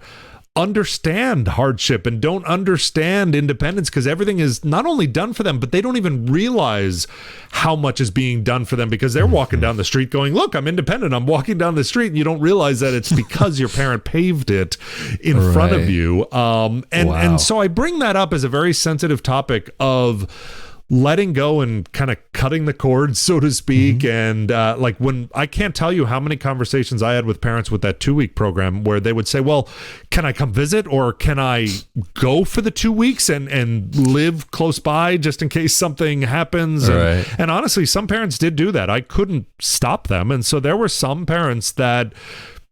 understand hardship and don't understand independence because everything is not only done for them, but they don't even realize how much is being done for them because they're walking down the street going, look, I'm independent. I'm walking down the street. And you don't realize that it's because your parent paved it in front of you. And so I bring that up as a very sensitive topic of letting go and kind of cutting the cords, so to speak. And when I can't tell you how many conversations I had with parents with that 2-week program where they would say, well, can I come visit or can I go for the 2 weeks and live close by just in case something happens? And honestly, some parents did do that. I couldn't stop them. And so there were some parents that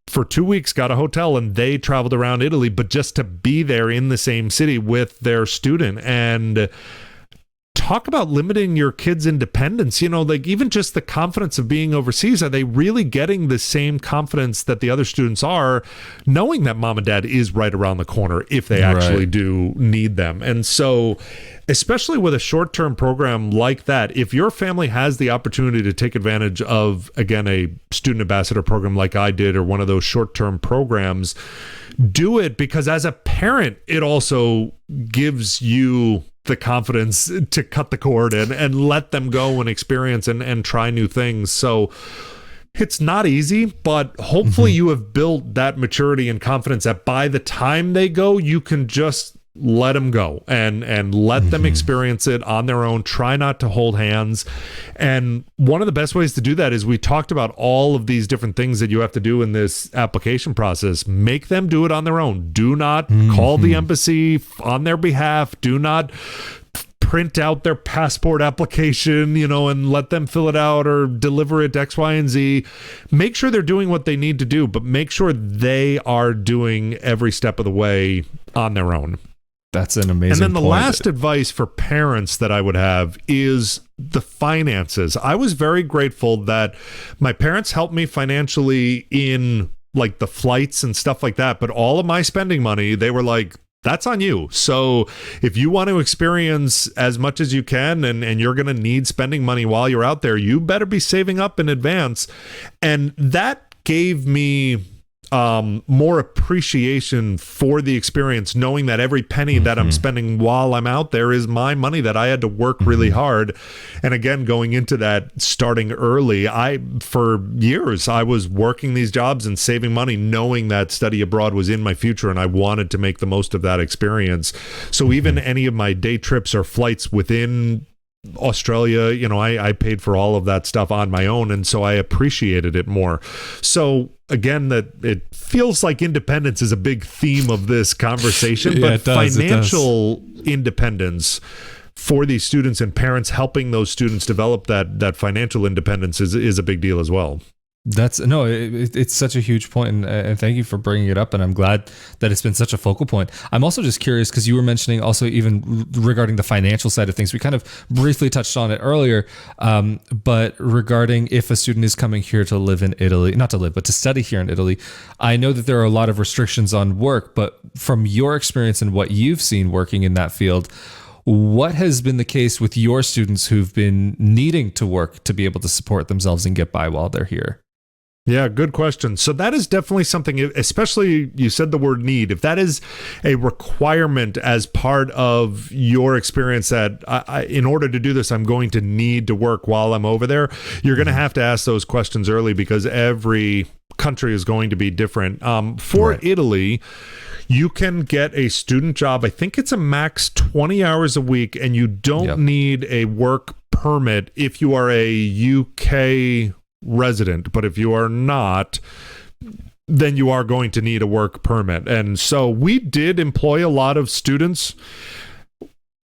for 2 weeks got a hotel and they traveled around Italy, but just to be there in the same city with their student. And talk about limiting your kids' independence, even just the confidence of being overseas. Are they really getting the same confidence that the other students are, knowing that mom and dad is right around the corner if they actually do need them? And so, especially with a short-term program like that, if your family has the opportunity to take advantage of, again, a student ambassador program like I did, or one of those short-term programs, do it, because as a parent, it also gives you the confidence to cut the cord and let them go and experience and try new things. So it's not easy, but hopefully you have built that maturity and confidence that by the time they go, you can just let them go and let them experience it on their own. Try not to hold hands. And one of the best ways to do that is we talked about all of these different things that you have to do in this application process. Make them do it on their own. Do not call the embassy on their behalf. Do not print out their passport application, and let them fill it out or deliver it X, Y, and Z. Make sure they're doing what they need to do, but make sure they are doing every step of the way on their own. That's an amazing And then the point. last advice for parents that I would have is the finances. I was very grateful that my parents helped me financially in like the flights and stuff like that, but all of my spending money, they were like, that's on you. So if you want to experience as much as you can and you're going to need spending money while you're out there, you better be saving up in advance. And that gave me more appreciation for the experience, knowing that every penny that I'm spending while I'm out there is my money that I had to work really hard. And again, going into that starting early, for years, I was working these jobs and saving money, knowing that study abroad was in my future and I wanted to make the most of that experience. So even any of my day trips or flights within Australia, I paid for all of that stuff on my own, and so I appreciated it more. So again, that it feels like independence is a big theme of this conversation, but financial independence for these students and parents, helping those students develop that financial independence is a big deal as well. That's no, it's such a huge point, and thank you for bringing it up. And I'm glad that it's been such a focal point. I'm also just curious because you were mentioning also even regarding the financial side of things. We kind of briefly touched on it earlier, but regarding if a student is coming here to live in Italy, not to live, but to study here in Italy, I know that there are a lot of restrictions on work. But from your experience and what you've seen working in that field, what has been the case with your students who've been needing to work to be able to support themselves and get by while they're here? Yeah, good question. So that is definitely something, especially you said the word need. If that is a requirement as part of your experience that in order to do this, I'm going to need to work while I'm over there, you're going to have to ask those questions early because every country is going to be different. For right. Italy, you can get a student job. I think it's a max 20 hours a week, and you don't need a work permit if you are a UK resident, but if you are not, then you are going to need a work permit. And so we did employ a lot of students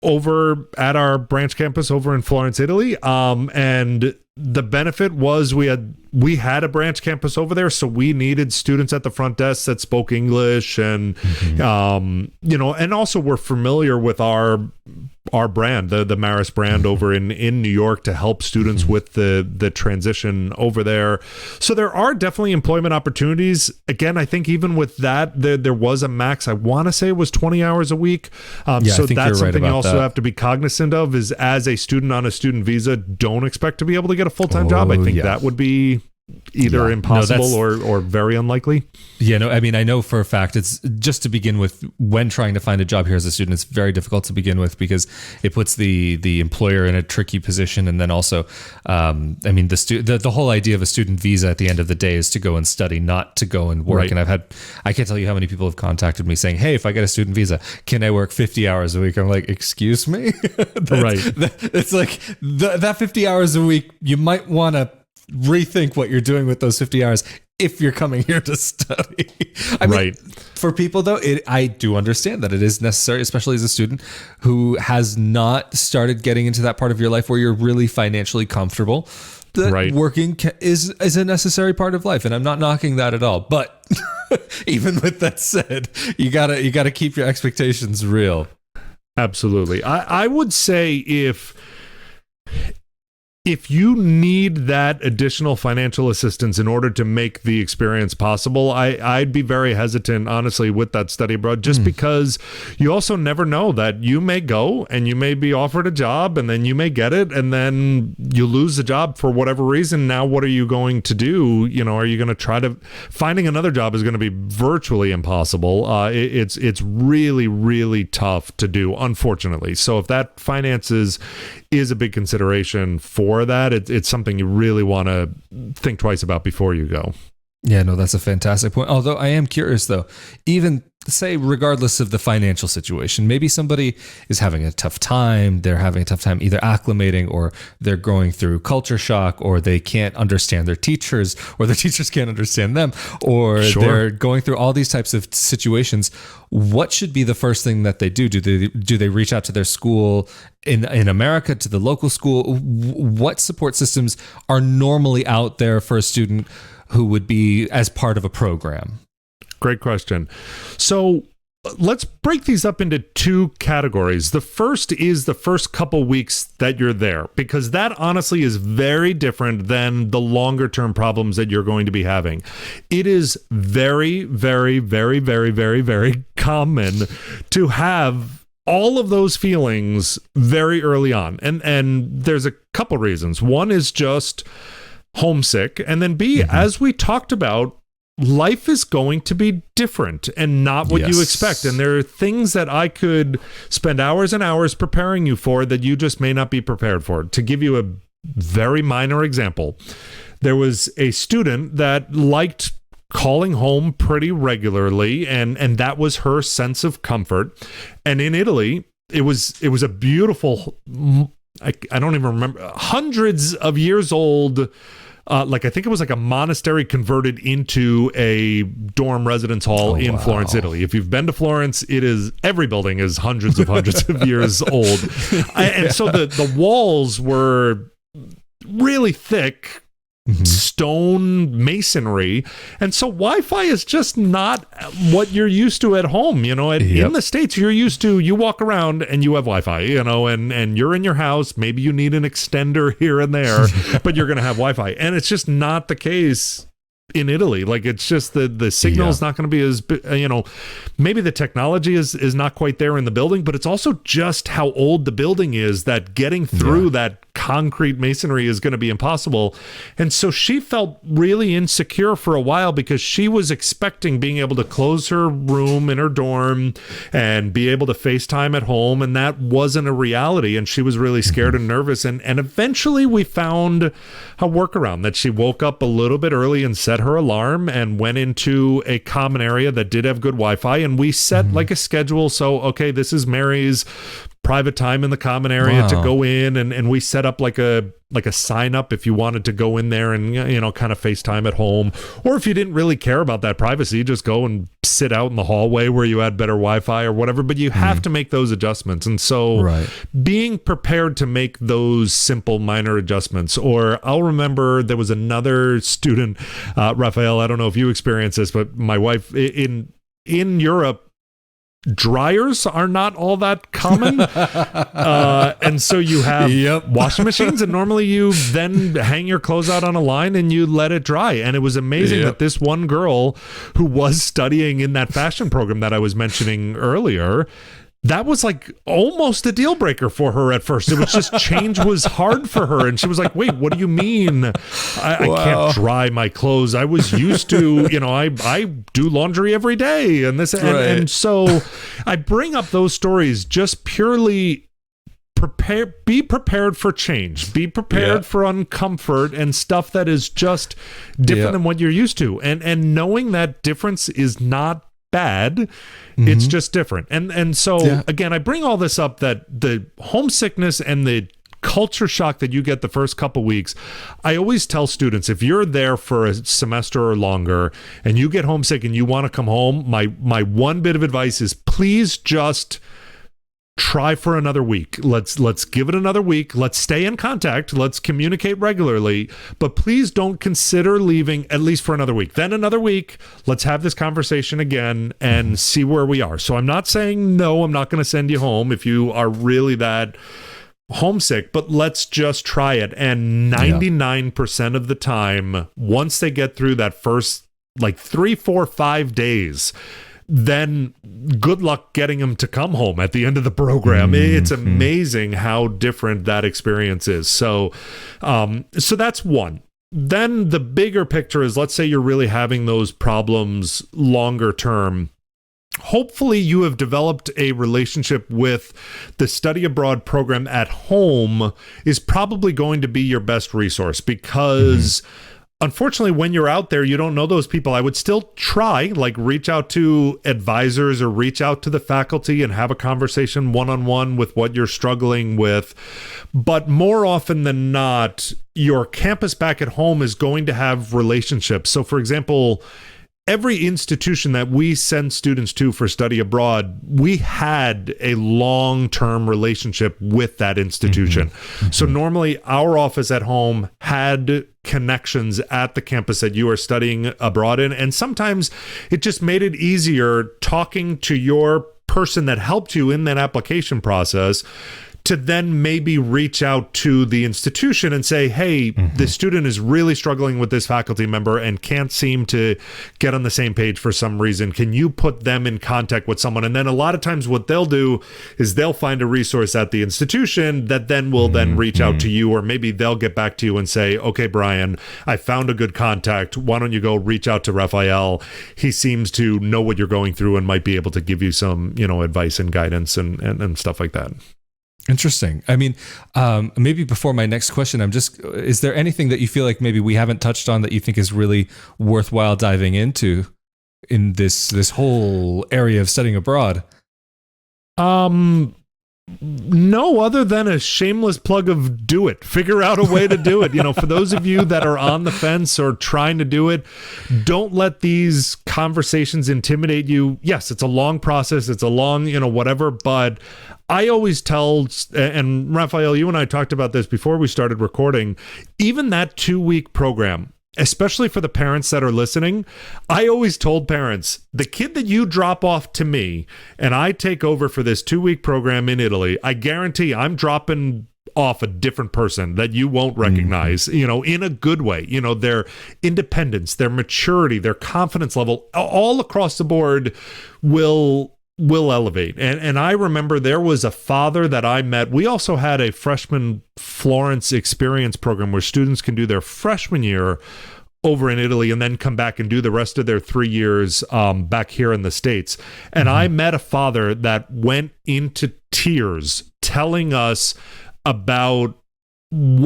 over at our branch campus over in Florence, Italy. And the benefit was we had a branch campus over there, so we needed students at the front desk that spoke English and and also were familiar with our brand, the Maris brand over in New York, to help students with the transition over there. So there are definitely employment opportunities. Again, I think even with that, there was a max. I want to say it was 20 hours a week. So that's something you also have to be cognizant of is as a student on a student visa, don't expect to be able to get a full-time job. I think that would be either impossible or very unlikely. Yeah, no, I mean, I know for a fact it's just to begin with, when trying to find a job here as a student, it's very difficult to begin with because it puts the employer in a tricky position. And then also, I mean, the whole idea of a student visa at the end of the day is to go and study, not to go and work. Right. And I can't tell you how many people have contacted me saying, hey, if I get a student visa, can I work 50 hours a week? I'm like, excuse me? It's like that 50 hours a week, you might want to rethink what you're doing with those 50 hours if you're coming here to study. I mean, for people though, I do understand that it is necessary, especially as a student who has not started getting into that part of your life where you're really financially comfortable. That working is a necessary part of life, and I'm not knocking that at all. But even with that said, you gotta keep your expectations real. Absolutely. I would say if you need that additional financial assistance in order to make the experience possible, I'd be very hesitant, honestly, with that study abroad, just because you also never know that you may go and you may be offered a job and then you may get it and then you lose the job for whatever reason. Now, what are you going to do? Are you going to finding another job is going to be virtually impossible. It's really, really tough to do, unfortunately. So if that finances is a big consideration for that, it's something you really want to think twice about before you go. Yeah, no, that's a fantastic point. Although I am curious though, even say regardless of the financial situation, maybe somebody is having a tough time, they're having a tough time either acclimating or they're going through culture shock or they can't understand their teachers or the teachers can't understand them or they're going through all these types of situations. What should be the first thing that they do? Do they reach out to their school in America, to the local school? What support systems are normally out there for a student who would be as part of a program? Great question. So let's break these up into two categories. The first is the first couple weeks that you're there, because that honestly is very different than the longer term problems that you're going to be having. It is very, very, very, very, very, very common to have all of those feelings very early on. And there's a couple reasons. One is just homesick. And then B, as we talked about, life is going to be different and not what you expect. And there are things that I could spend hours and hours preparing you for that you just may not be prepared for. To give you a very minor example, there was a student that liked calling home pretty regularly, and that was her sense of comfort. And in Italy, it was a beautiful, I don't even remember, hundreds of years old, I think it was like a monastery converted into a dorm residence hall in Florence, Italy. If you've been to Florence, every building is hundreds of years old. And so the walls were really thick, stone masonry. And so Wi-Fi is just not what you're used to at home. In the States, you're used to, you walk around and you have Wi-Fi, and you're in your house. Maybe you need an extender here and there, but you're going to have Wi-Fi. And it's just not the case in Italy. Like, it's just the signal is not going to be as, maybe the technology is not quite there in the building, but it's also just how old the building is that getting through that concrete masonry is going to be impossible. And so she felt really insecure for a while because she was expecting being able to close her room in her dorm and be able to FaceTime at home, and that wasn't a reality, and she was really scared and nervous. And eventually we found a workaround that she woke up a little bit early and set her alarm and went into a common area that did have good Wi-Fi, and we set like a schedule. So, okay, this is Mary's private time in the common area to go in, and we set up like a sign up if you wanted to go in there and kind of FaceTime at home, or if you didn't really care about that privacy, just go and sit out in the hallway where you had better Wi-Fi or whatever. But you have to make those adjustments, and so being prepared to make those simple minor adjustments. Or I'll remember there was another student, Rafael, I don't know if you experienced this, but my wife in Europe, dryers are not all that common, and so you have washing machines, and normally you then hang your clothes out on a line and you let it dry. And it was amazing that this one girl who was studying in that fashion program that I was mentioning earlier, that was like almost a deal breaker for her at first. It was just change was hard for her. And she was like, wait, what do you mean? I can't dry my clothes. I was used to, I do laundry every day and this. And so I bring up those stories just purely be prepared for change, be prepared for uncomfort and stuff that is just different than what you're used to. And knowing that difference is not bad, it's just different. And so again, I bring all this up that the homesickness and the culture shock that you get the first couple weeks, I always tell students, if you're there for a semester or longer and you get homesick and you want to come home, my one bit of advice is please just try for another week. Let's give it another week. Let's stay in contact. Let's communicate regularly, but please don't consider leaving at least for another week. Then another week, let's have this conversation again and see where we are. So I'm not saying no, I'm not going to send you home if you are really that homesick, but let's just try it. And 99% of the time, once they get through that first 3, 4, 5 days, then good luck getting them to come home at the end of the program. It's amazing how different that experience is. So that's one. Then the bigger picture is, let's say you're really having those problems longer term. Hopefully you have developed a relationship with the study abroad program at home is probably going to be your best resource, because unfortunately, when you're out there, you don't know those people. I would still try, reach out to advisors or reach out to the faculty and have a conversation one-on-one with what you're struggling with. But more often than not, your campus back at home is going to have relationships. So, for example, every institution that we send students to for study abroad, we had a long-term relationship with that institution. So normally our office at home had connections at the campus that you are studying abroad in. And sometimes it just made it easier talking to your person that helped you in that application process to then maybe reach out to the institution and say, hey, the student is really struggling with this faculty member and can't seem to get on the same page for some reason. Can you put them in contact with someone? And then a lot of times what they'll do is they'll find a resource at the institution that then will then reach out to you, or maybe they'll get back to you and say, okay, Brian, I found a good contact. Why don't you go reach out to Rafael? He seems to know what you're going through and might be able to give you some, advice and guidance and stuff like that. Interesting. I mean, maybe before my next question, is there anything that you feel like maybe we haven't touched on that you think is really worthwhile diving into in this whole area of studying abroad? No, other than a shameless plug of do it. Figure out a way to do it. For those of you that are on the fence or trying to do it, don't let these conversations intimidate you. Yes, it's a long process. It's a long, whatever, but I always tell, and Rafael, you and I talked about this before we started recording, even that 2-week program, especially for the parents that are listening, I always told parents, the kid that you drop off to me and I take over for this 2-week program in Italy, I guarantee I'm dropping off a different person that you won't recognize, in a good way. Their independence, their maturity, their confidence level, all across the board will elevate. And I remember there was a father that I met. We also had a freshman Florence experience program where students can do their freshman year over in Italy and then come back and do the rest of their 3 years back here in the States. And I met a father that went into tears telling us about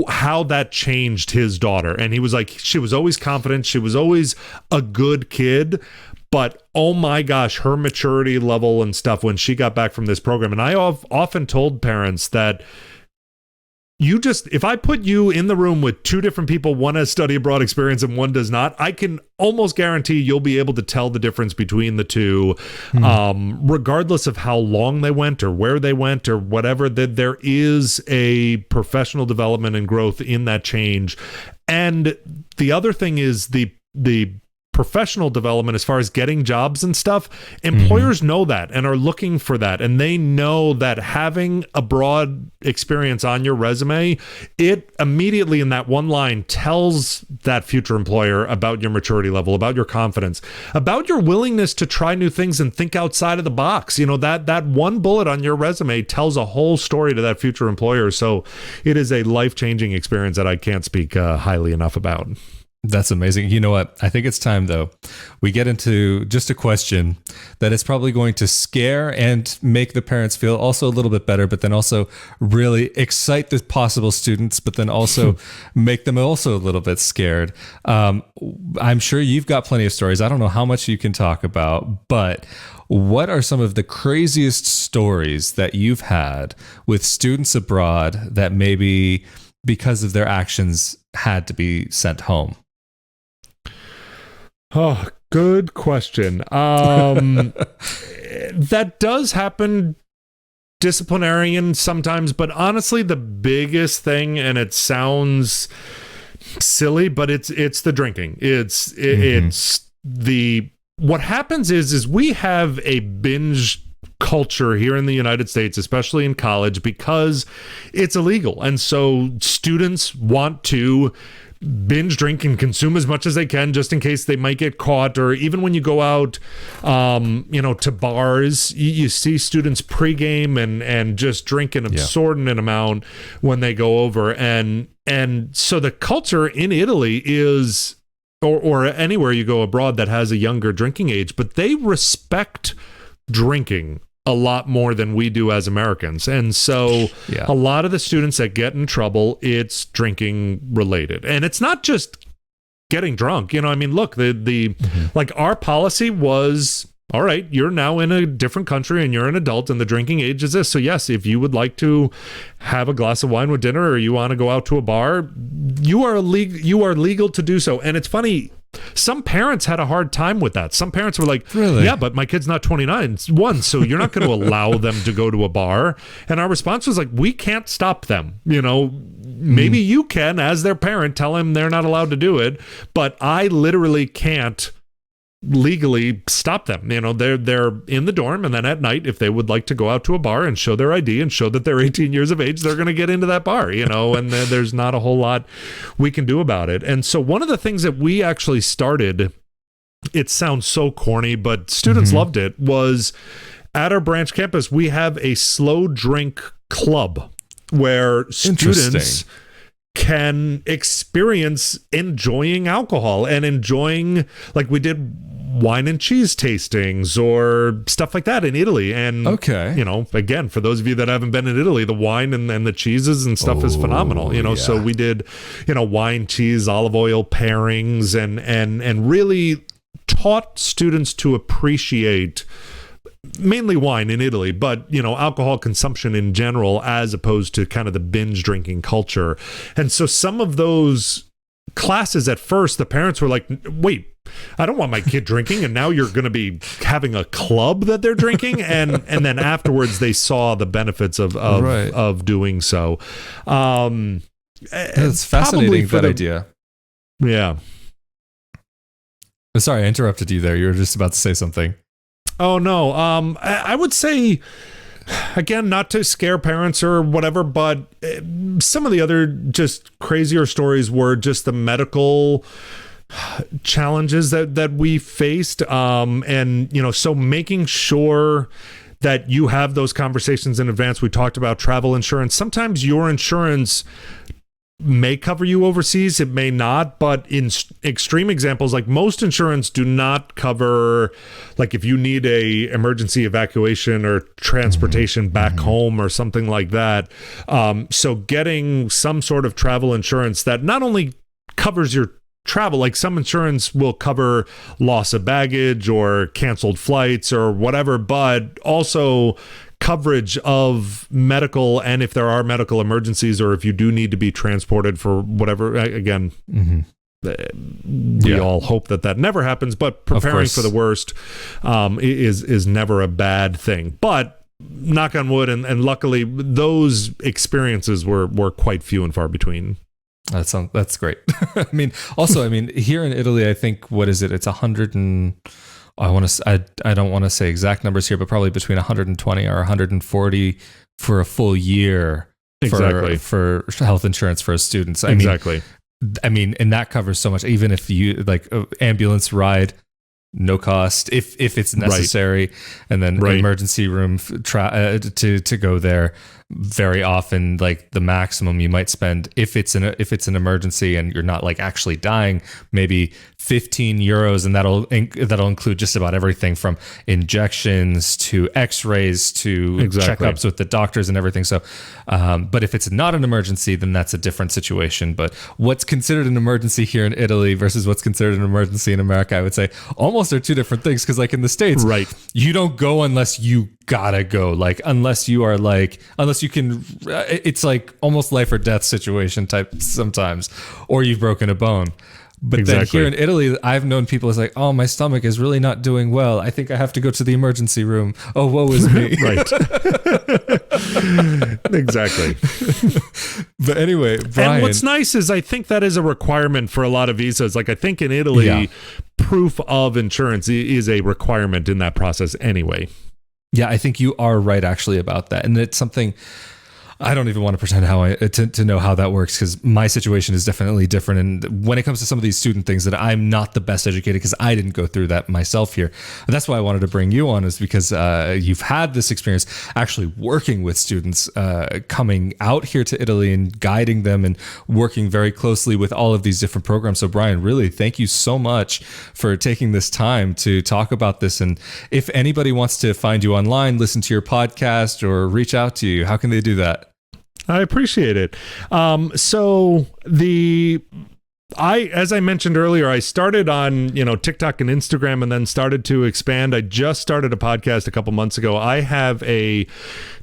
how that changed his daughter. And he was like, she was always confident. She was always a good kid. But oh my gosh, her maturity level and stuff when she got back from this program. And I have often told parents that if I put you in the room with 2 different people, one has study abroad experience and one does not, I can almost guarantee you'll be able to tell the difference between the two, regardless of how long they went or where they went or whatever, that there is a professional development and growth in that change. And the other thing is the professional development as far as getting jobs and stuff. Employers know that and are looking for that, and they know that having a broad experience on your resume, it immediately in that one line tells that future employer about your maturity level, about your confidence, about your willingness to try new things and think outside of the box. That one bullet on your resume tells a whole story to that future employer. So it is a life-changing experience that I can't speak highly enough about. That's amazing. You know what? I think it's time, though, we get into just a question that is probably going to scare and make the parents feel also a little bit better, but then also really excite the possible students, but then also make them also a little bit scared. I'm sure you've got plenty of stories. I don't know how much you can talk about, but what are some of the craziest stories that you've had with students abroad that maybe because of their actions had to be sent home? Oh, good question. That does happen, disciplinarian sometimes, but honestly, the biggest thing, and it sounds silly, but it's the drinking. It's what happens is we have a binge culture here in the United States, especially in college, because it's illegal. And so students want to binge drink and consume as much as they can just in case they might get caught. Or even when you go out, to bars, you see students pregame and just drink an absorbent amount when they go over. And so the culture in Italy is, or anywhere you go abroad that has a younger drinking age, but they respect drinking a lot more than we do as Americans. And so a lot of the students that get in trouble, it's drinking related. And it's not just getting drunk. Look, like our policy was, all right, you're now in a different country and you're an adult and the drinking age is this. So yes, if you would like to have a glass of wine with dinner or you want to go out to a bar, you are legal to do so. And it's funny, some parents had a hard time with that. Some parents were like, really? Yeah, but my kid's not 29, so you're not going to allow them to go to a bar. And our response was like, we can't stop them. Maybe you can, as their parent, tell them they're not allowed to do it, but I literally can't legally stop them. They're in the dorm, and then at night, if they would like to go out to a bar and show their ID and show that they're 18 years of age, they're going to get into that bar, and there's not a whole lot we can do about it. And so one of the things that we actually started, it sounds so corny, but students loved it, was at our branch campus, we have a slow drink club where students can experience enjoying alcohol and enjoying, like we did wine and cheese tastings or stuff like that in Italy. And again, for those of you that haven't been in Italy, the wine and the cheeses and stuff is phenomenal. So we did wine, cheese, olive oil pairings and really taught students to appreciate mainly wine in Italy, but alcohol consumption in general, as opposed to kind of the binge drinking culture. And so some of those classes at first, the parents were like, wait, I don't want my kid drinking, and now you're going to be having a club that they're drinking, and then afterwards they saw the benefits of doing so. It's fascinating, that idea. Yeah. Sorry, I interrupted you there. You were just about to say something. Oh, no. I would say, again, not to scare parents or whatever, but some of the other just crazier stories were just the medical challenges that we faced. And, so making sure that you have those conversations in advance. We talked about travel insurance. Sometimes your insurance may cover you overseas, it may not, but in extreme examples, like most insurance do not cover, like if you need a emergency evacuation or transportation back home or something like that. So getting some sort of travel insurance that not only covers your travel, like some insurance will cover loss of baggage or canceled flights or whatever, but also coverage of medical, and if there are medical emergencies or if you do need to be transported for whatever, again, we all hope that never happens, but preparing for the worst is never a bad thing. But knock on wood, and luckily those experiences were quite few and far between. That's great. I mean, here in Italy, I think, what is it? It's 100 and I don't want to say exact numbers here, but probably between 120 or 140 for a full year for health insurance for students. I mean, and that covers so much. Even if you like ambulance ride, no cost if it's necessary, and then emergency room to go there. Very often, like the maximum you might spend if it's an emergency and you're not like actually dying, maybe 15 euros, and that'll include just about everything from injections to x-rays to checkups with the doctors and everything. So but if it's not an emergency, then that's a different situation. But what's considered an emergency here in Italy versus what's considered an emergency in America, I would say almost are two different things, because like in the States, you don't go unless you gotta go, like unless you can, it's like almost life or death situation type sometimes, or you've broken a bone. But then here in Italy, I've known people, it's like, oh, my stomach is really not doing well, I think I have to go to the emergency room. Oh, woe is me. Exactly. But anyway, Brian, and what's nice is I think that is a requirement for a lot of visas. Like I think in Italy, proof of insurance is a requirement in that process anyway. Yeah, I think you are right actually about that. And it's something I don't even want to pretend to know how that works, because my situation is definitely different. And when it comes to some of these student things, that I'm not the best educated, because I didn't go through that myself here. And that's why I wanted to bring you on, is because you've had this experience actually working with students coming out here to Italy and guiding them and working very closely with all of these different programs. So Brian, really, thank you so much for taking this time to talk about this. And if anybody wants to find you online, listen to your podcast, or reach out to you, how can they do that? I appreciate it. As I mentioned earlier, I started on, TikTok and Instagram, and then started to expand. I just started a podcast a couple months ago. I have a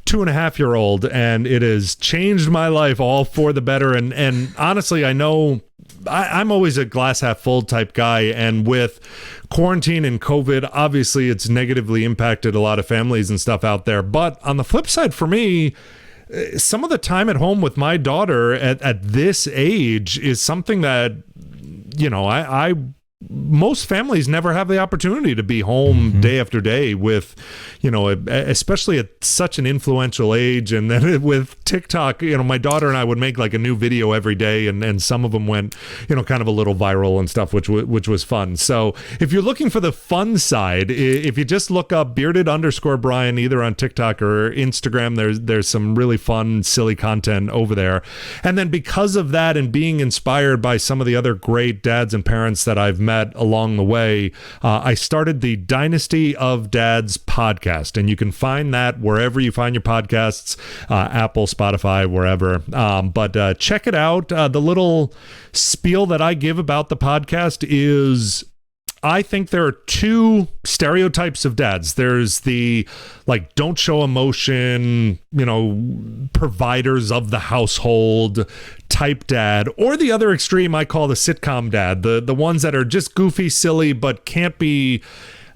2.5-year-old, and it has changed my life all for the better. And honestly, I know I'm always a glass half full type guy. And with quarantine and COVID, obviously it's negatively impacted a lot of families and stuff out there. But on the flip side, for me, some of the time at home with my daughter at this age is something that, I most families never have the opportunity to be home day after day with, especially at such an influential age. And then with TikTok, my daughter and I would make like a new video every day, and some of them went, kind of a little viral and stuff, which was fun. So if you're looking for the fun side, if you just look up bearded_Brian, either on TikTok or Instagram, there's some really fun, silly content over there. And then because of that, and being inspired by some of the other great dads and parents that I've met along the way, I started the Dynasty of Dads podcast, and you can find that wherever you find your podcasts, Apple, Spotify, wherever. But check it out. The little spiel that I give about the podcast is, I think there are two stereotypes of dads. There's the like don't show emotion, providers of the household type dad, or the other extreme I call the sitcom dad, the ones that are just goofy, silly, but can't be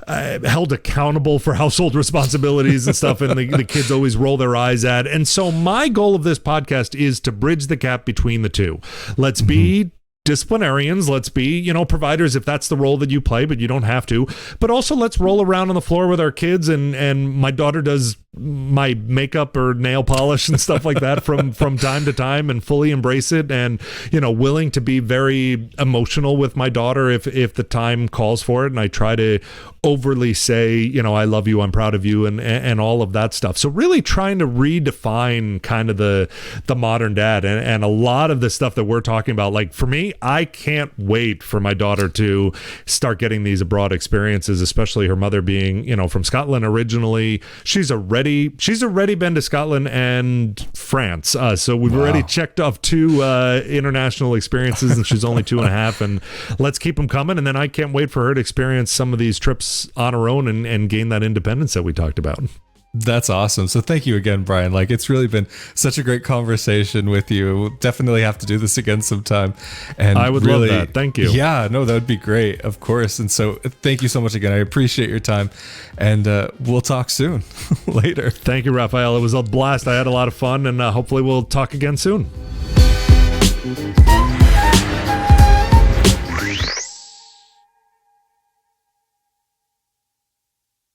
held accountable for household responsibilities and stuff, and the kids always roll their eyes at. And so my goal of this podcast is to bridge the gap between the two. Let's be disciplinarians, let's be, providers if that's the role that you play, but you don't have to. But also let's roll around on the floor with our kids, and my daughter does my makeup or nail polish and stuff like that from time to time, and fully embrace it, and willing to be very emotional with my daughter if the time calls for it. And I try to overly say, I love you, I'm proud of you, and all of that stuff. So really trying to redefine kind of the modern dad, and a lot of the stuff that we're talking about. Like for me, I can't wait for my daughter to start getting these abroad experiences, especially her mother being, from Scotland originally. She's already been to Scotland and France. So we've already checked off 2 international experiences, and she's only 2.5, and let's keep them coming. And then I can't wait for her to experience some of these trips on her own and gain that independence that we talked about. That's awesome. So thank you again, Brian. Like, it's really been such a great conversation with you. We'll definitely have to do this again sometime. And I would love that. Thank you. Yeah, no, that would be great. Of course. And so thank you so much again. I appreciate your time, and we'll talk soon. Later. Thank you, Rafael. It was a blast. I had a lot of fun, and hopefully we'll talk again soon.